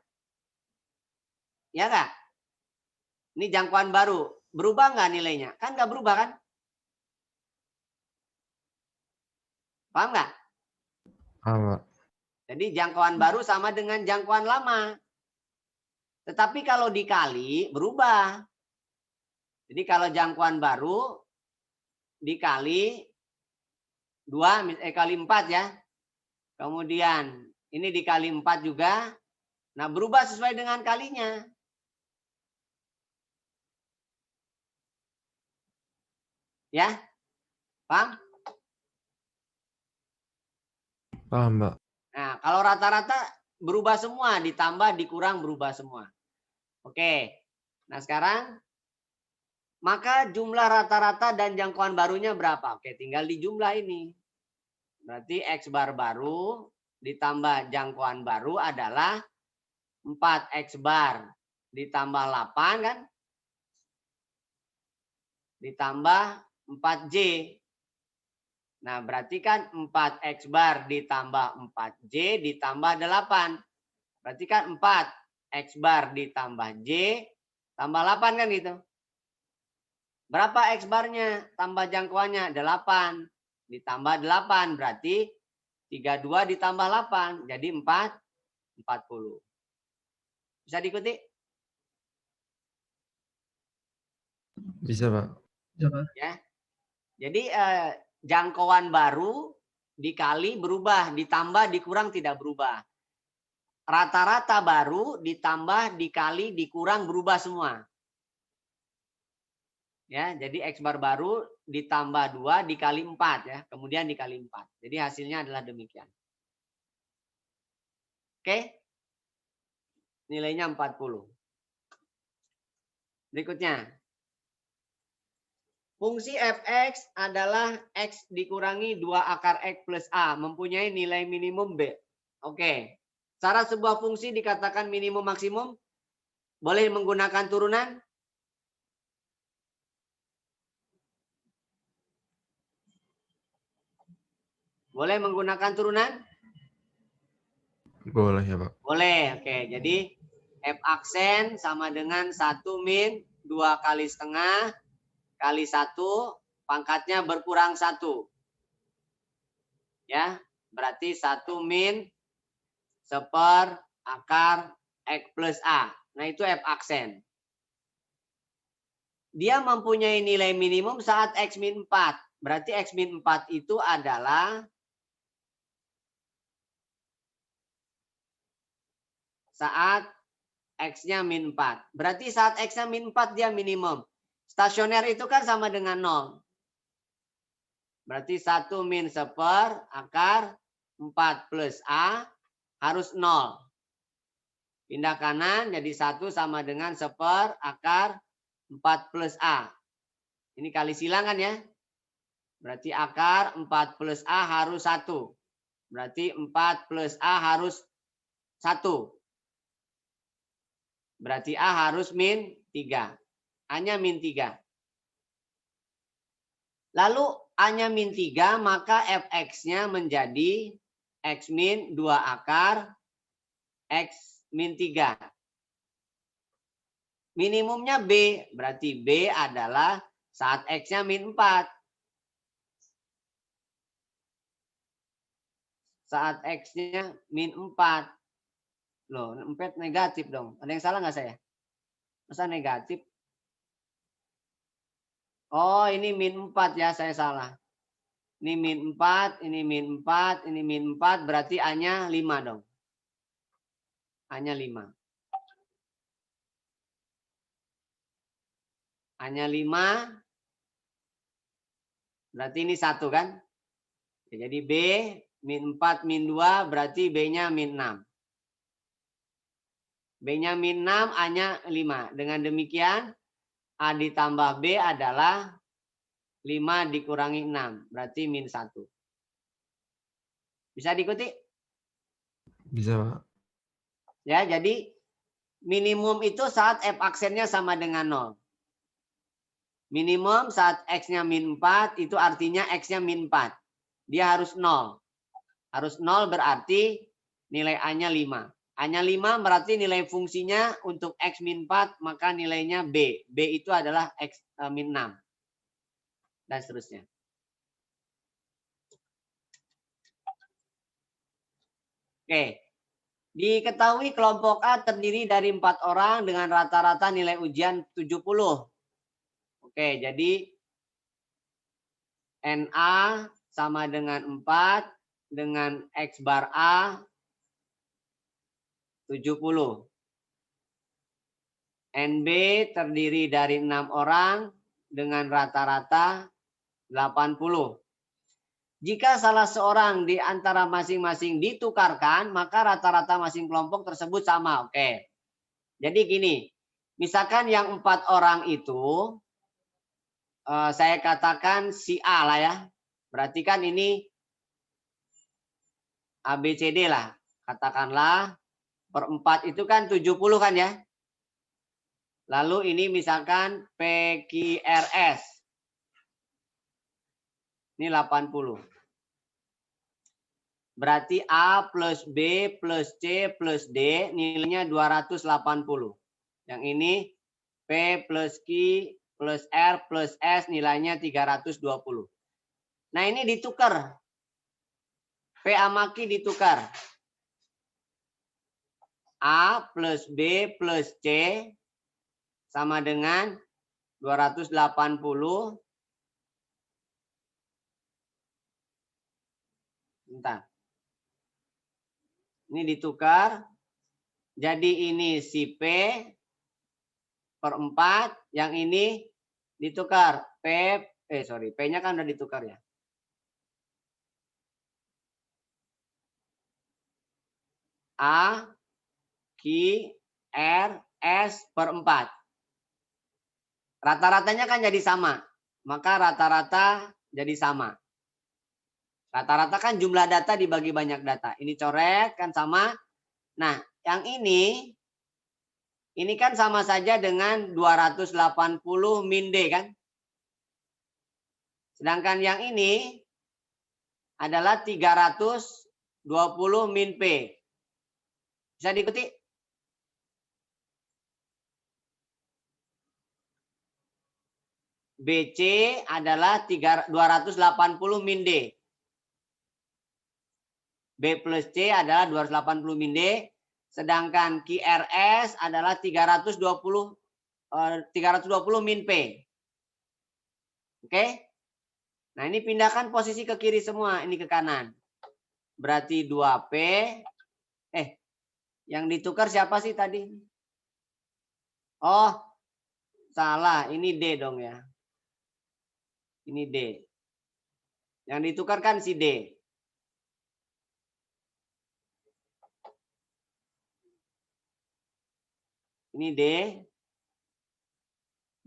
Ya nggak? Ini jangkauan baru. Berubah nggak nilainya? Kan nggak berubah kan? Paham nggak? Paham, Pak. Jadi jangkauan baru sama dengan jangkauan lama. Tetapi kalau dikali berubah. Jadi kalau jangkauan baru dikali 2, kali 4 ya. Kemudian ini dikali 4 juga. Nah berubah sesuai dengan kalinya. Ya? Paham? Paham, Pak. Nah, kalau rata-rata berubah semua, ditambah, dikurang, berubah semua. Oke. Nah, sekarang maka jumlah rata-rata dan jangkauan barunya berapa? Oke, tinggal dijumlah ini. Berarti X bar baru ditambah jangkauan baru adalah 4X bar ditambah 8 kan? Ditambah 4J. Nah, berarti kan 4X bar ditambah 4J ditambah 8. Berarti kan 4X bar ditambah J tambah 8 kan gitu. Berapa X barnya? Tambah jangkauannya 8. Ditambah 8 berarti 32 ditambah 8. Jadi 40. Bisa diikuti? Bisa, Pak. Ya. Jadi jangkauan baru dikali berubah, ditambah dikurang tidak berubah. Rata-rata baru ditambah dikali dikurang berubah semua. Ya, jadi X bar baru ditambah 2 dikali 4 ya, kemudian dikali 4. Jadi hasilnya adalah demikian. Oke? Nilainya 40. Berikutnya. Fungsi fx adalah x dikurangi 2 akar x plus a. Mempunyai nilai minimum b. Oke. Cara sebuah fungsi dikatakan minimum maksimum. Boleh menggunakan turunan? Boleh menggunakan turunan? Boleh ya, Pak. Boleh. Oke. Jadi f aksen sama dengan 1 min 2 kali setengah kali 1 pangkatnya berkurang 1. Ya. Berarti 1 min 1 akar x plus a. Nah, itu f aksen. Dia mempunyai nilai minimum saat x min 4. Berarti x min 4 itu adalah saat x-nya min 4. Berarti saat x-nya min 4 dia minimum. Stasioner itu kan sama dengan 0. Berarti 1 min 1 akar 4 plus A harus 0. Pindah kanan jadi 1 sama dengan 1 akar 4 plus A. Ini kali silang kan ya? Berarti akar 4 plus A harus 1. Berarti 4 plus A harus 1. Berarti A harus min 3. A-nya min 3. Lalu A-nya min 3, maka fx-nya menjadi x min 2 akar x min 3. Minimumnya B. Berarti B adalah saat x-nya min 4. Saat x-nya min 4. Loh, 4 negatif dong. Ada yang salah nggak saya? Masa negatif? Oh, ini min 4 ya, saya salah. Ini min 4, ini min 4, ini min 4, berarti A-nya 5 dong. A-nya 5. A-nya 5, berarti ini 1 kan? Jadi B, min 4, min 2, berarti B-nya min 6. B-nya min 6, A-nya 5. Dengan demikian, A ditambah B adalah 5 dikurangi 6. Berarti min 1. Bisa diikuti? Bisa, Pak. Ya, jadi minimum itu saat F aksennya sama dengan 0. Minimum saat X-nya min 4, itu artinya X-nya min 4. Dia harus 0. Harus 0 berarti nilai A-nya 5. A-nya 5 berarti nilai fungsinya untuk X min 4, maka nilainya B. B itu adalah X min 6. Dan seterusnya. Oke. Diketahui kelompok A terdiri dari 4 orang dengan rata-rata nilai ujian 70. Oke, jadi NA sama dengan 4 dengan X bar A 70. NB terdiri dari 6 orang dengan rata-rata 80. Jika salah seorang di antara masing-masing ditukarkan, maka rata-rata masing kelompok tersebut sama. Oke. Jadi gini, misalkan yang 4 orang itu, saya katakan si A lah ya. Berarti kan ini ABCD lah. Katakanlah per 4 itu kan 70 kan ya. Lalu ini misalkan PQRS. Ini 80. Berarti A plus B plus C plus D nilainya 280. Yang ini P plus Q plus R plus S nilainya 320. Nah ini ditukar. P sama Q ditukar. A plus B plus C sama dengan 280. Bentar. Ini ditukar. Jadi ini si P per 4. Yang ini ditukar. P-nya kan udah ditukar ya. . A, Q, R, S per 4. Rata-ratanya kan jadi sama. Maka rata-rata jadi sama. Rata-rata kan jumlah data dibagi banyak data. Ini coret kan sama. Nah, yang ini kan sama saja dengan 280 min D kan. Sedangkan yang ini adalah 320 min P. Bisa diikuti? BC adalah 280 min D. B plus C adalah 280 min D. Sedangkan QRS adalah 320 min P. Oke? Nah, ini pindahkan posisi ke kiri semua, ini ke kanan. Berarti 2P. Yang ditukar siapa sih tadi? Oh, salah. Ini D dong ya. Ini D. Yang ditukar kan si D. Ini D.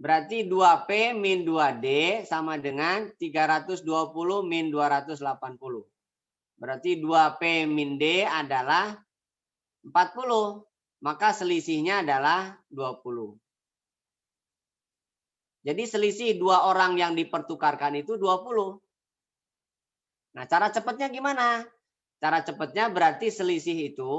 Berarti 2P min 2D sama dengan 320 min 280. Berarti 2P min D adalah 40. Maka selisihnya adalah 20. Jadi selisih dua orang yang dipertukarkan itu 20. Nah, cara cepatnya gimana? Cara cepatnya berarti selisih itu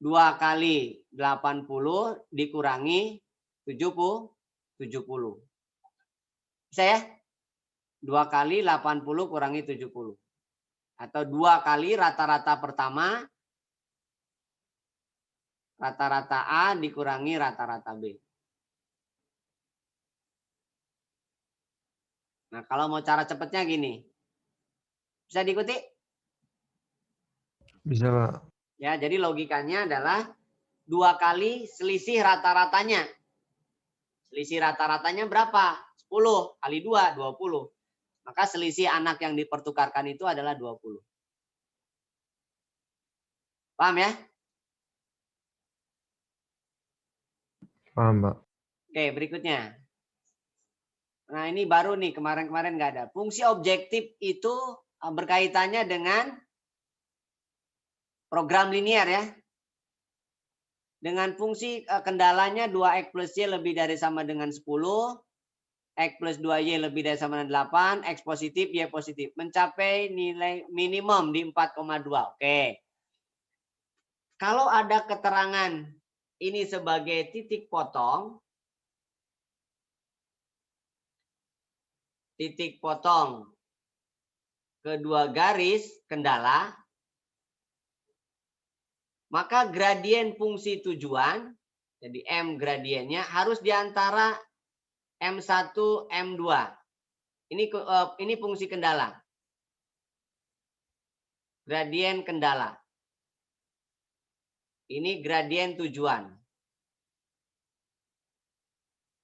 2 kali 80 dikurangi 70. Bisa ya? 2 kali 80 kurangi 70. Atau 2 kali rata-rata pertama, rata-rata A dikurangi rata-rata B. Nah, kalau mau cara cepatnya gini. Bisa diikuti? Bisa, Pak. Ya, jadi logikanya adalah 2 kali selisih rata-ratanya. Selisih rata-ratanya berapa? 10 kali 2, 20. Maka selisih anak yang dipertukarkan itu adalah 20. Paham ya? Paham, Pak. Oke, berikutnya. Nah, ini baru nih, kemarin-kemarin nggak ada. Fungsi objektif itu berkaitannya dengan program linier ya. Dengan fungsi kendalanya 2X plus Y lebih dari sama dengan 10. X plus 2Y lebih dari sama dengan 8. X positif, Y positif. Mencapai nilai minimum di 4,2. Oke. Kalau ada keterangan ini sebagai titik potong kedua garis kendala, maka gradien fungsi tujuan, jadi M gradiennya harus diantara M1, M2. Ini fungsi kendala. Gradien kendala. Ini gradien tujuan.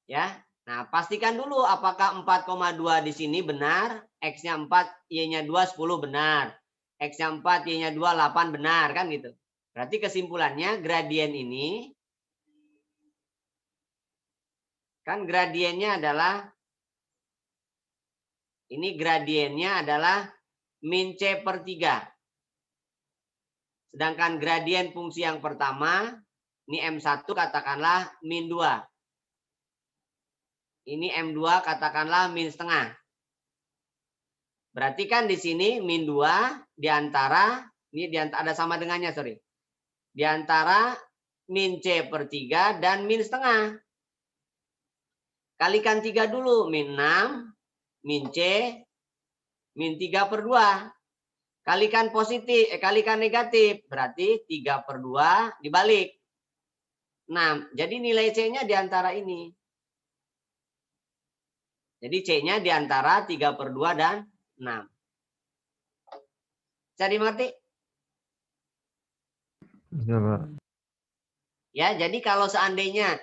Ya. Nah, pastikan dulu apakah 4,2 di sini benar, X-nya 4, Y-nya 2, 10 benar. X-nya 4, Y-nya 2, 8 benar, kan gitu. Berarti kesimpulannya gradien ini, kan gradiennya adalah, ini gradiennya adalah min C per 3. Sedangkan gradien fungsi yang pertama, ini M1 katakanlah min 2. Ini M2 katakanlah min setengah. Berarti kan di sini min 2 diantara, ini diantara, ada sama dengannya, sorry. Diantara min C per 3 dan min setengah. Kalikan 3 dulu, min 6, min C, min 3 per 2. Kalikan positif, kalikan negatif, berarti 3 per 2 dibalik. 6, jadi nilai C-nya diantara ini. Jadi C-nya diantara 3 per 2 dan 6. Bisa dimengerti? Bisa, Pak. Ya, jadi kalau seandainya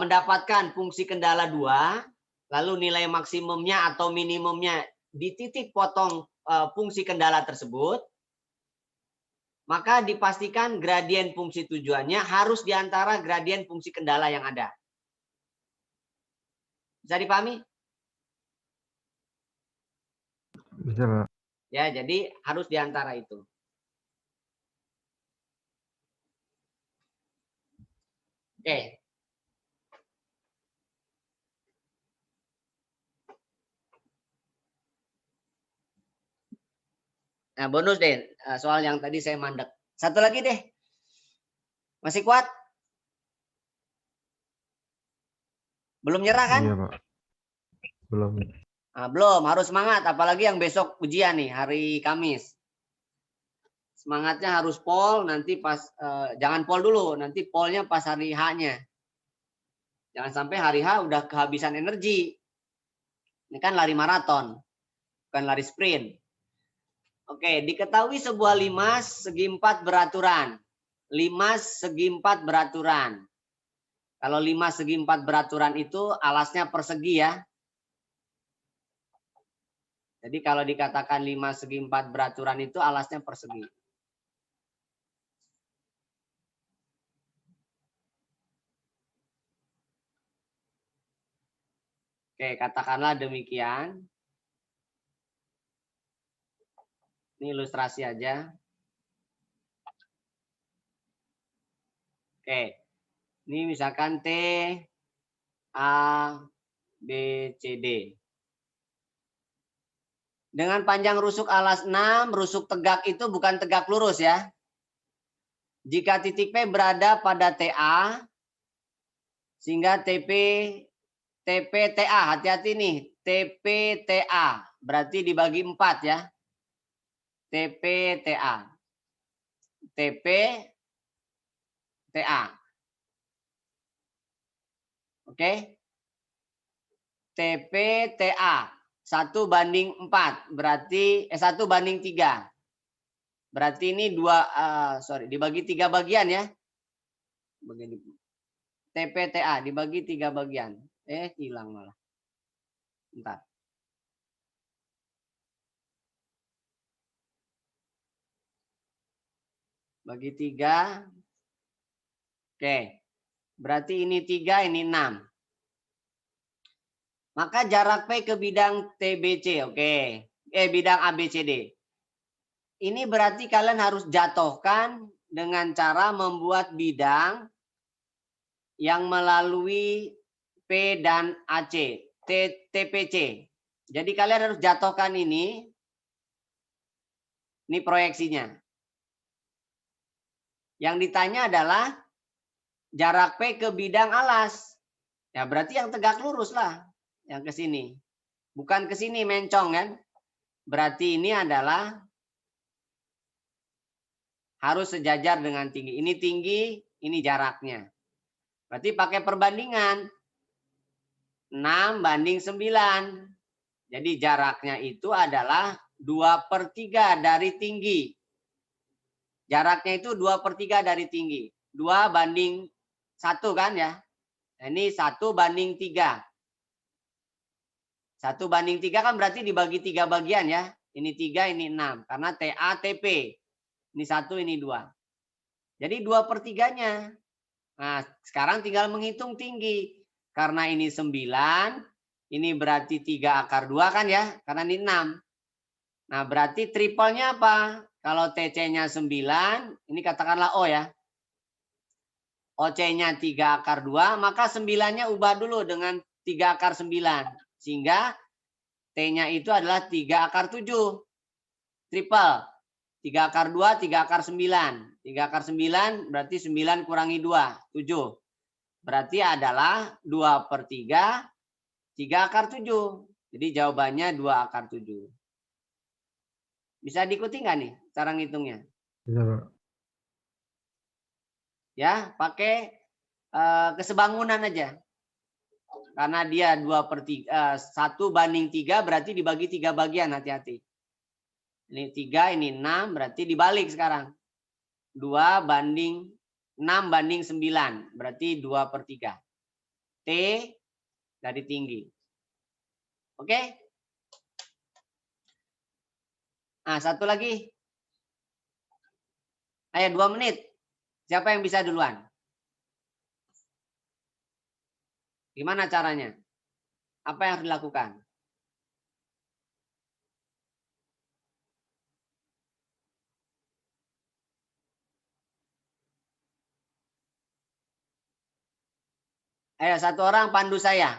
mendapatkan fungsi kendala 2, lalu nilai maksimumnya atau minimumnya di titik potong fungsi kendala tersebut, maka dipastikan gradien fungsi tujuannya harus di antara gradien fungsi kendala yang ada. Bisa dipahami? Bisa, Pak. Ya, jadi harus di antara itu. Oke. Nah, bonus deh soal yang tadi saya mandek. Satu lagi deh. Masih kuat? Belum nyerah kan? Iya, Pak. Belum. Nah, belum, harus semangat. Apalagi yang besok ujian nih, hari Kamis. Semangatnya harus pol, nanti pas, jangan pol dulu, nanti polnya pas hari H-nya. Jangan sampai hari H udah kehabisan energi. Ini kan lari maraton, bukan lari sprint. Oke, diketahui sebuah limas segi 4 beraturan. Limas segi 4 beraturan. Kalau limas segi 4 beraturan itu alasnya persegi ya. Jadi kalau dikatakan limas segi 4 beraturan itu alasnya persegi. Oke, katakanlah demikian. Ini ilustrasi aja. Oke, ini misalkan T, A, B, C, D. Dengan panjang rusuk alas 6, rusuk tegak itu bukan tegak lurus ya. Jika titik P berada pada TA, sehingga TPTA, hati-hati nih, TPTA, berarti dibagi 4 ya. TPTA. TPTA. Oke. TPTA 1/4 berarti 1/3. Berarti ini dibagi 3 bagian ya. Begini. TPTA dibagi 3 bagian. Hilang malah. Bentar. Bagi 3. Oke. Berarti ini 3, ini 6. Maka jarak P ke bidang TBC, oke. Bidang ABCD. Ini berarti kalian harus jatuhkan dengan cara membuat bidang yang melalui P dan AC, TPC. Jadi kalian harus jatuhkan ini proyeksinya. Yang ditanya adalah jarak P ke bidang alas. Ya berarti yang tegak lurus lah, yang ke sini. Bukan ke sini mencong kan. Berarti ini adalah harus sejajar dengan tinggi. Ini tinggi, ini jaraknya. Berarti pakai perbandingan. 6/9. Jadi jaraknya itu adalah 2/3 dari tinggi. Jaraknya itu 2/3 dari tinggi. 2/1 kan ya. Ini 1/3. 1/3 kan berarti dibagi 3 bagian ya. Ini 3, ini 6. Karena TA, TP. Ini 1, ini 2. Jadi 2/3-nya. Nah, sekarang tinggal menghitung tinggi. Karena ini 9, ini berarti 3/2 kan ya. Karena ini 6. Nah, berarti triplenya apa? Kalau TC-nya 9, ini katakanlah O ya. OC-nya 3/2, maka 9-nya ubah dulu dengan 3/9. Sehingga T-nya itu adalah 3/7. Triple. 3/2, 3/9. 3/9 berarti 9 kurangi 2, 7. Berarti adalah 2/3, 3/7. Jadi jawabannya 2/7. Bisa diikuti nggak nih cara ngitungnya? Bisa, Pak. Ya, pakai kesebangunan aja. Karena dia 1/3 berarti dibagi 3 bagian, hati-hati. Ini 3, ini 6, berarti dibalik sekarang. 6/9, berarti 2/3. T dari tinggi. Oke? Nah, satu lagi. Ayo 2 menit. Siapa yang bisa duluan? Gimana caranya? Apa yang harus dilakukan? Ayo, satu orang pandu saya.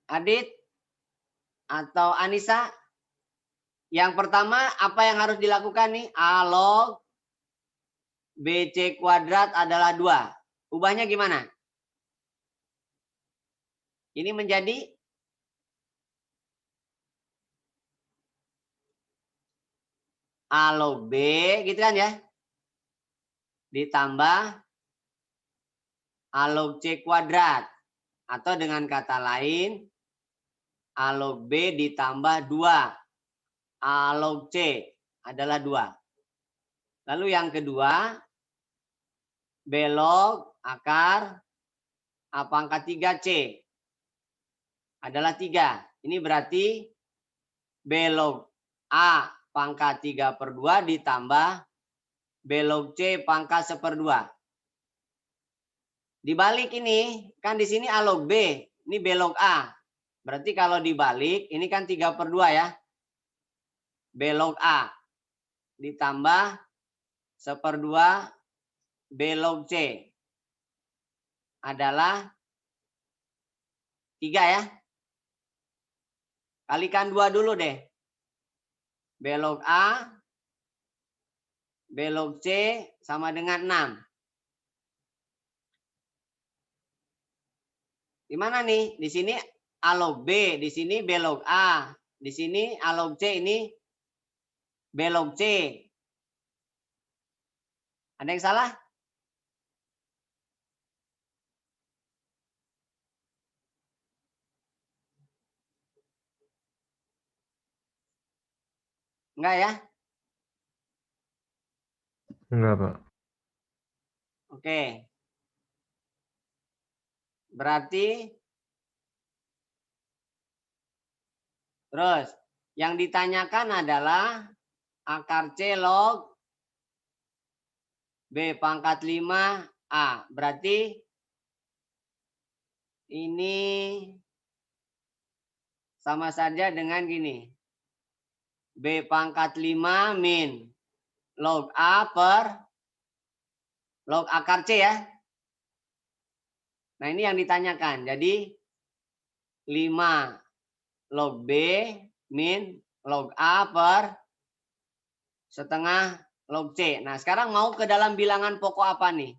Adit atau Anissa? Yang pertama, apa yang harus dilakukan nih? A log BC kuadrat adalah 2. Ubahnya gimana? Ini menjadi A log B, gitu kan ya? Ditambah A log C kuadrat. Atau dengan kata lain, A log B ditambah 2. A log C adalah 2. Lalu yang kedua, B log akar A pangkat 3C adalah 3. Ini berarti B log A pangkat 3/2 ditambah B log C pangkat 1/2. Dibalik ini, kan di sini A log B, ini B log A. Berarti kalau dibalik, ini kan 3/2 ya. B log A ditambah 1/2 B log C adalah 3 ya. Kalikan 2 dulu deh. B log A, B log C sama dengan 6. Gimana nih? Di sini A log B, di sini B log A. Di sini A log C, ini B log C. Ada yang salah? Enggak ya? Enggak, Pak. Oke. Berarti terus yang ditanyakan adalah akar C log B pangkat 5A. Berarti ini sama saja dengan gini. B pangkat 5 min log A per log akar C ya. Nah ini yang ditanyakan. Jadi 5 log B min log A per setengah log C. Nah sekarang mau ke dalam bilangan pokok apa nih?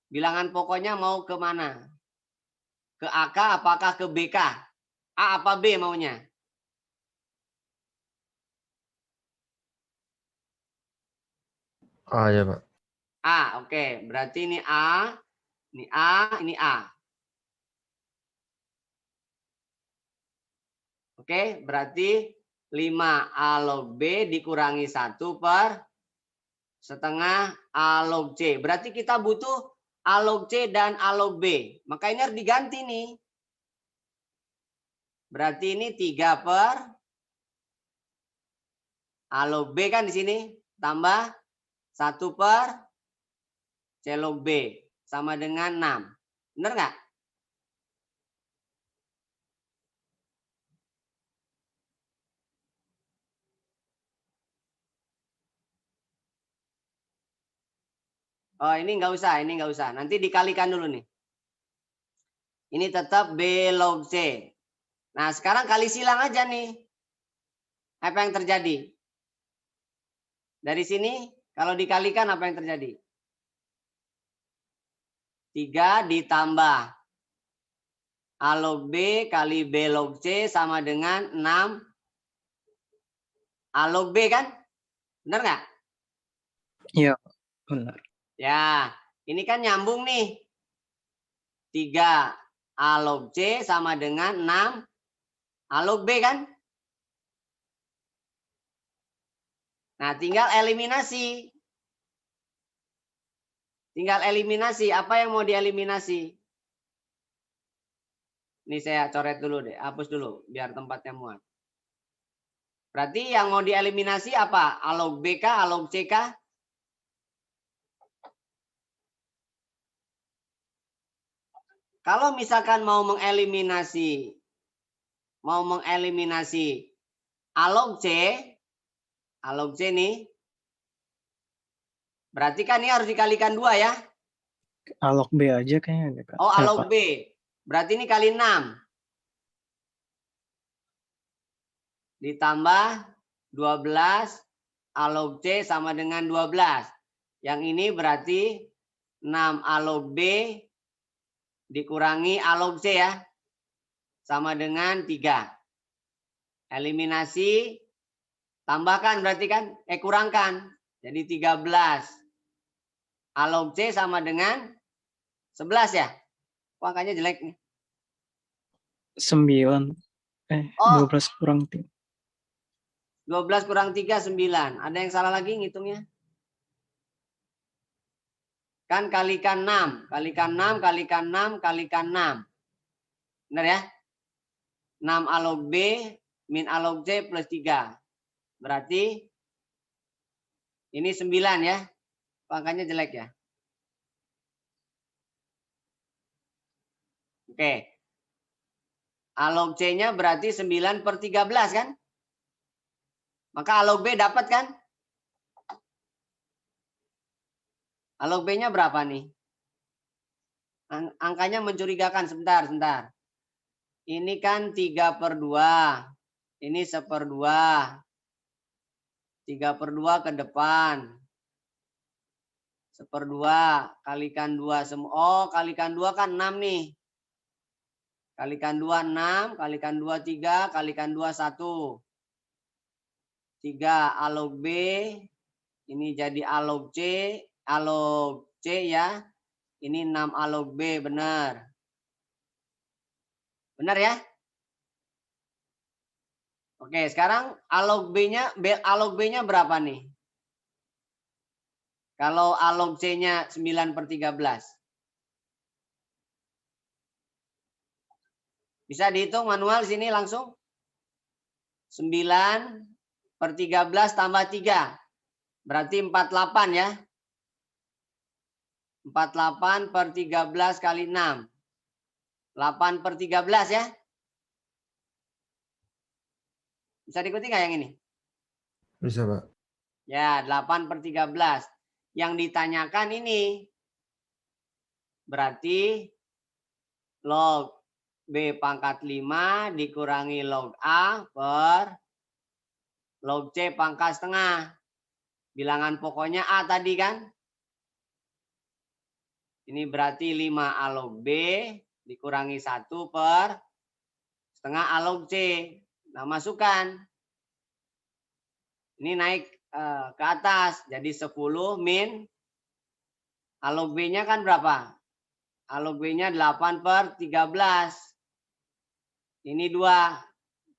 Bilangan pokoknya mau ke mana? Ke AK apakah ke BK? A apa B maunya? A ya, Pak. A, oke. Berarti ini A, ini A, ini A. Oke, berarti 5A log B dikurangi 1 per setengah A log C. Berarti kita butuh A log C dan A log B. Maka ini harus diganti nih. Berarti ini 3 per A log B kan di sini. Tambah 1 per C log B. Sama dengan 6. Benar nggak? Oh ini nggak usah, ini nggak usah. Nanti dikalikan dulu nih. Ini tetap B log C. Nah sekarang kali silang aja nih. Apa yang terjadi? Dari sini kalau dikalikan apa yang terjadi? 3 ditambah A log B kali B log C sama dengan 6 A log B kan? Benar nggak? Iya, benar. Ya, ini kan nyambung nih. 3 A log C sama dengan 6 A log B kan? Nah, tinggal eliminasi. Tinggal eliminasi. Apa yang mau dieliminasi? Ini saya coret dulu deh. Hapus dulu biar tempatnya muat. Berarti yang mau dieliminasi apa? A log B kah? A log C kah? Kalau misalkan mau mengeliminasi A log C nih, berarti kan ini harus dikalikan 2 ya. A log B aja kayaknya, Kak. Oh, A Ya, log Pak. B. Berarti ini kali 6. Ditambah 12, A log C sama dengan 12. Yang ini berarti 6 A log B dikurangi A log C ya. Sama dengan 3. Eliminasi, tambahkan berarti kan, kurangkan. Jadi 13. A log C sama dengan 11 ya. Kok angkanya jelek nih? 9. Oh. 12 kurang 3. 12 kurang 3, 9. Ada yang salah lagi ngitungnya? Kan kalikan 6. Kalikan 6, kalikan 6, kalikan 6. Benar ya? 6 A log B min A log C plus 3. Berarti ini 9 ya. Angkanya jelek ya. Oke. A log C-nya berarti 9 per 13 kan? Maka A log B dapat kan? A log B-nya berapa nih? Angkanya mencurigakan. Sebentar. Ini kan 3 per 2. Ini 1/2. 3 per 2 ke depan. 1/2. Kalikan 2 semua. Oh, kalikan 2 kan 6 nih. Kalikan 2, 6. Kalikan 2, 3. Kalikan 2, 1. 3 A log B. Ini jadi A log C. A log C ya. Ini 6 A log B. Benar. Benar ya? Oke, sekarang A log B-nya berapa nih? Kalau A log C-nya 9 per 13. Bisa dihitung manual sini langsung. 9 per 13 tambah 3. Berarti 48 ya. 48 per 13 kali 6. 8 per 13 ya. Bisa diikuti nggak yang ini? Bisa, Pak. Ya, 8 per 13. Yang ditanyakan ini. Berarti log B pangkat 5 dikurangi log A per log C pangkat setengah. Bilangan pokoknya A tadi kan? Ini berarti 5 A log B dikurangi 1 per setengah A log C. Nah, masukkan. Ini naik ke atas. Jadi 10 min. A log B-nya kan berapa? A log B-nya 8 per 13. Ini 2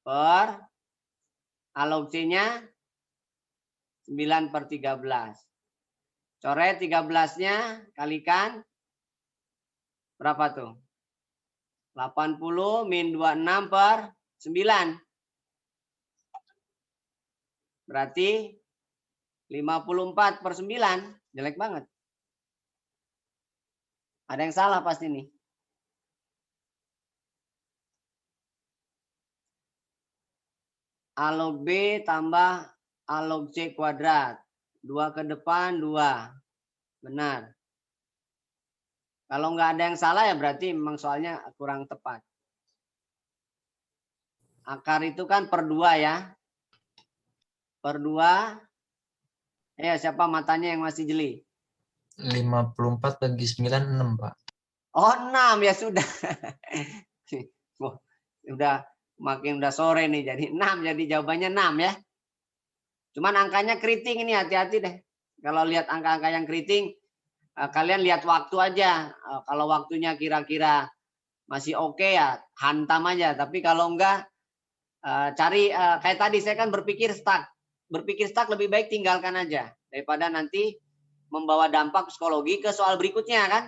per A log C-nya 9 per 13. Coret 13-nya kalikan berapa tuh? 80 min 26 per 9. Berarti 54 per 9. Jelek banget. Ada yang salah pasti nih. A log B tambah A log C kuadrat. 2 ke depan, 2. Benar. Kalau nggak ada yang salah ya berarti memang soalnya kurang tepat. Akar itu kan per 2 ya. Per 2. Ya, siapa matanya yang masih jeli? 54 bagi 9, 6, Pak. Oh, 6 ya sudah. Udah sore nih jadi 6, jadi jawabannya 6 ya. Cuman angkanya keriting ini, hati-hati deh. Kalau lihat angka-angka yang keriting, kalian lihat waktu aja. Kalau waktunya kira-kira masih oke ya hantam aja. Tapi kalau enggak cari kayak tadi saya kan berpikir stuck. Berpikir stuck lebih baik tinggalkan aja daripada nanti membawa dampak psikologi ke soal berikutnya kan.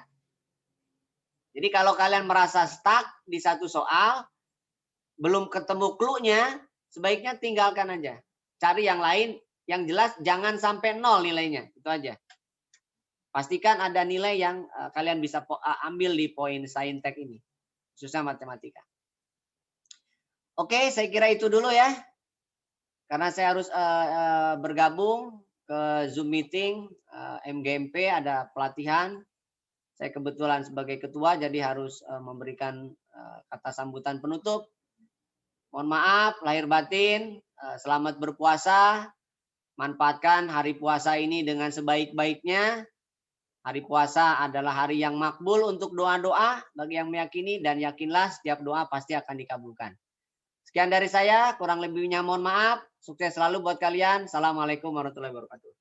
Jadi kalau kalian merasa stuck di satu soal, belum ketemu clue-nya, sebaiknya tinggalkan aja. cari yang lain. Yang jelas jangan sampai 0 nilainya. Itu aja. Pastikan ada nilai yang kalian bisa ambil di poin saintek ini. Khususnya matematika. Oke, saya kira itu dulu ya. Karena saya harus bergabung ke Zoom meeting MGMP, ada pelatihan. Saya kebetulan sebagai ketua jadi harus memberikan kata sambutan penutup. Mohon maaf lahir batin, selamat berpuasa. Manfaatkan hari puasa ini dengan sebaik-baiknya. Hari puasa adalah hari yang makbul untuk doa-doa bagi yang meyakini, dan yakinlah setiap doa pasti akan dikabulkan. Sekian dari saya, kurang lebihnya mohon maaf. Sukses selalu buat kalian. Assalamualaikum warahmatullahi wabarakatuh.